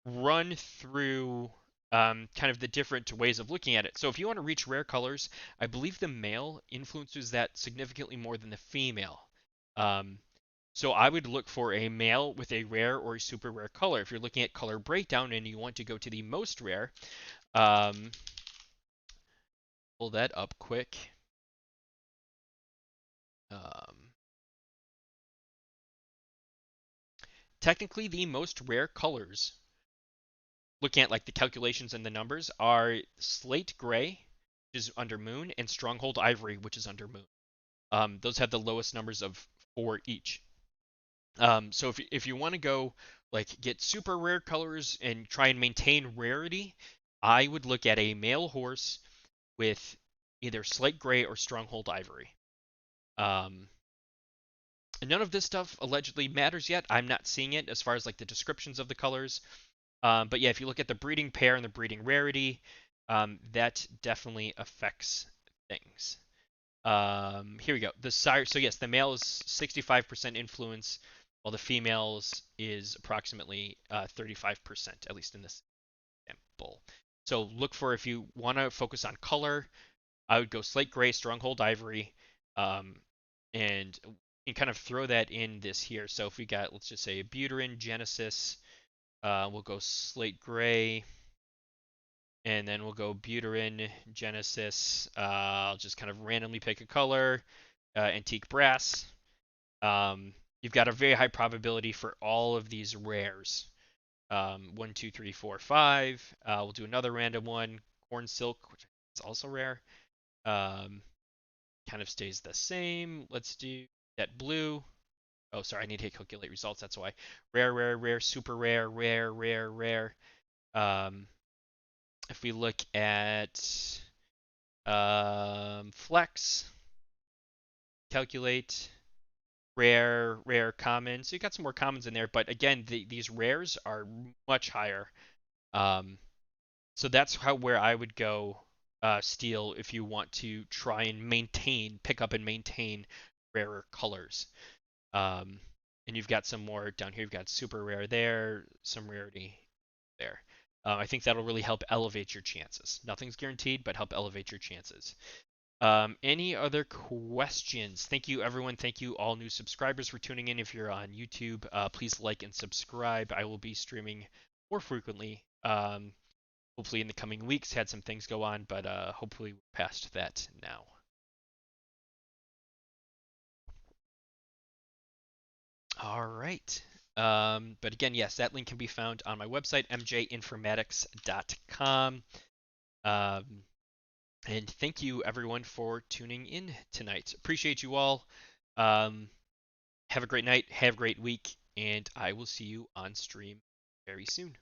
run through kind of the different ways of looking at it. So if you want to reach rare colors, I believe the male influences that significantly more than the female. Um, so I would look for a male with a rare or a super rare color. If you're looking at color breakdown and you want to go to the most rare, um, pull that up quick. Um, Technically, the most rare colors, looking at like the calculations and the numbers, are slate gray, which is under moon, and stronghold ivory, which is under moon. Those have the lowest numbers of 4 each. So if you want to go like get super rare colors and try and maintain rarity, I would look at a male horse with either slate gray or stronghold ivory. Um, None of this stuff allegedly matters yet. I'm not seeing it as far as like the descriptions of the colors. But yeah, if you look at the breeding pair and the breeding rarity, that definitely affects things. Here we go. The sire. So yes, the male is 65% influence, while the females is approximately 35%, at least in this example. So look for, if you want to focus on color, I would go slate gray, stronghold ivory, um, and you kind of throw that in this here. So if we got, let's just say, Buterin, Genesis, we'll go slate gray, and then we'll go Buterin, Genesis. I'll just kind of randomly pick a color, antique brass. You've got a very high probability for all of these rares. 1, 2, 3, 4, 5. We'll do another random one. Corn silk, which is also rare. Um, Kind of stays the same. Let's do that blue. Oh, sorry, I need to calculate results. That's why. Rare, rare, rare, super rare, rare, rare, rare. Um, if we look at flex, calculate, rare, rare, common. So you got some more commons in there, but again, these rares are much higher. Um, so that's where I would go steal if you want to try and pick up and maintain rarer colors. Um, and you've got some more down here. You've got super rare there, some rarity there. I think that'll really help elevate your chances. Nothing's guaranteed, but help elevate your chances. Any other questions? Thank you, everyone. Thank you, all new subscribers, for tuning in. If you're on YouTube, please like and subscribe. I will be streaming more frequently. Hopefully, in the coming weeks, had some things go on, but hopefully, we're past that now. All right. But again, yes, that link can be found on my website, mjinformatics.com. Um, and thank you, everyone, for tuning in tonight. Appreciate you all. Have a great night. Have a great week. And I will see you on stream very soon.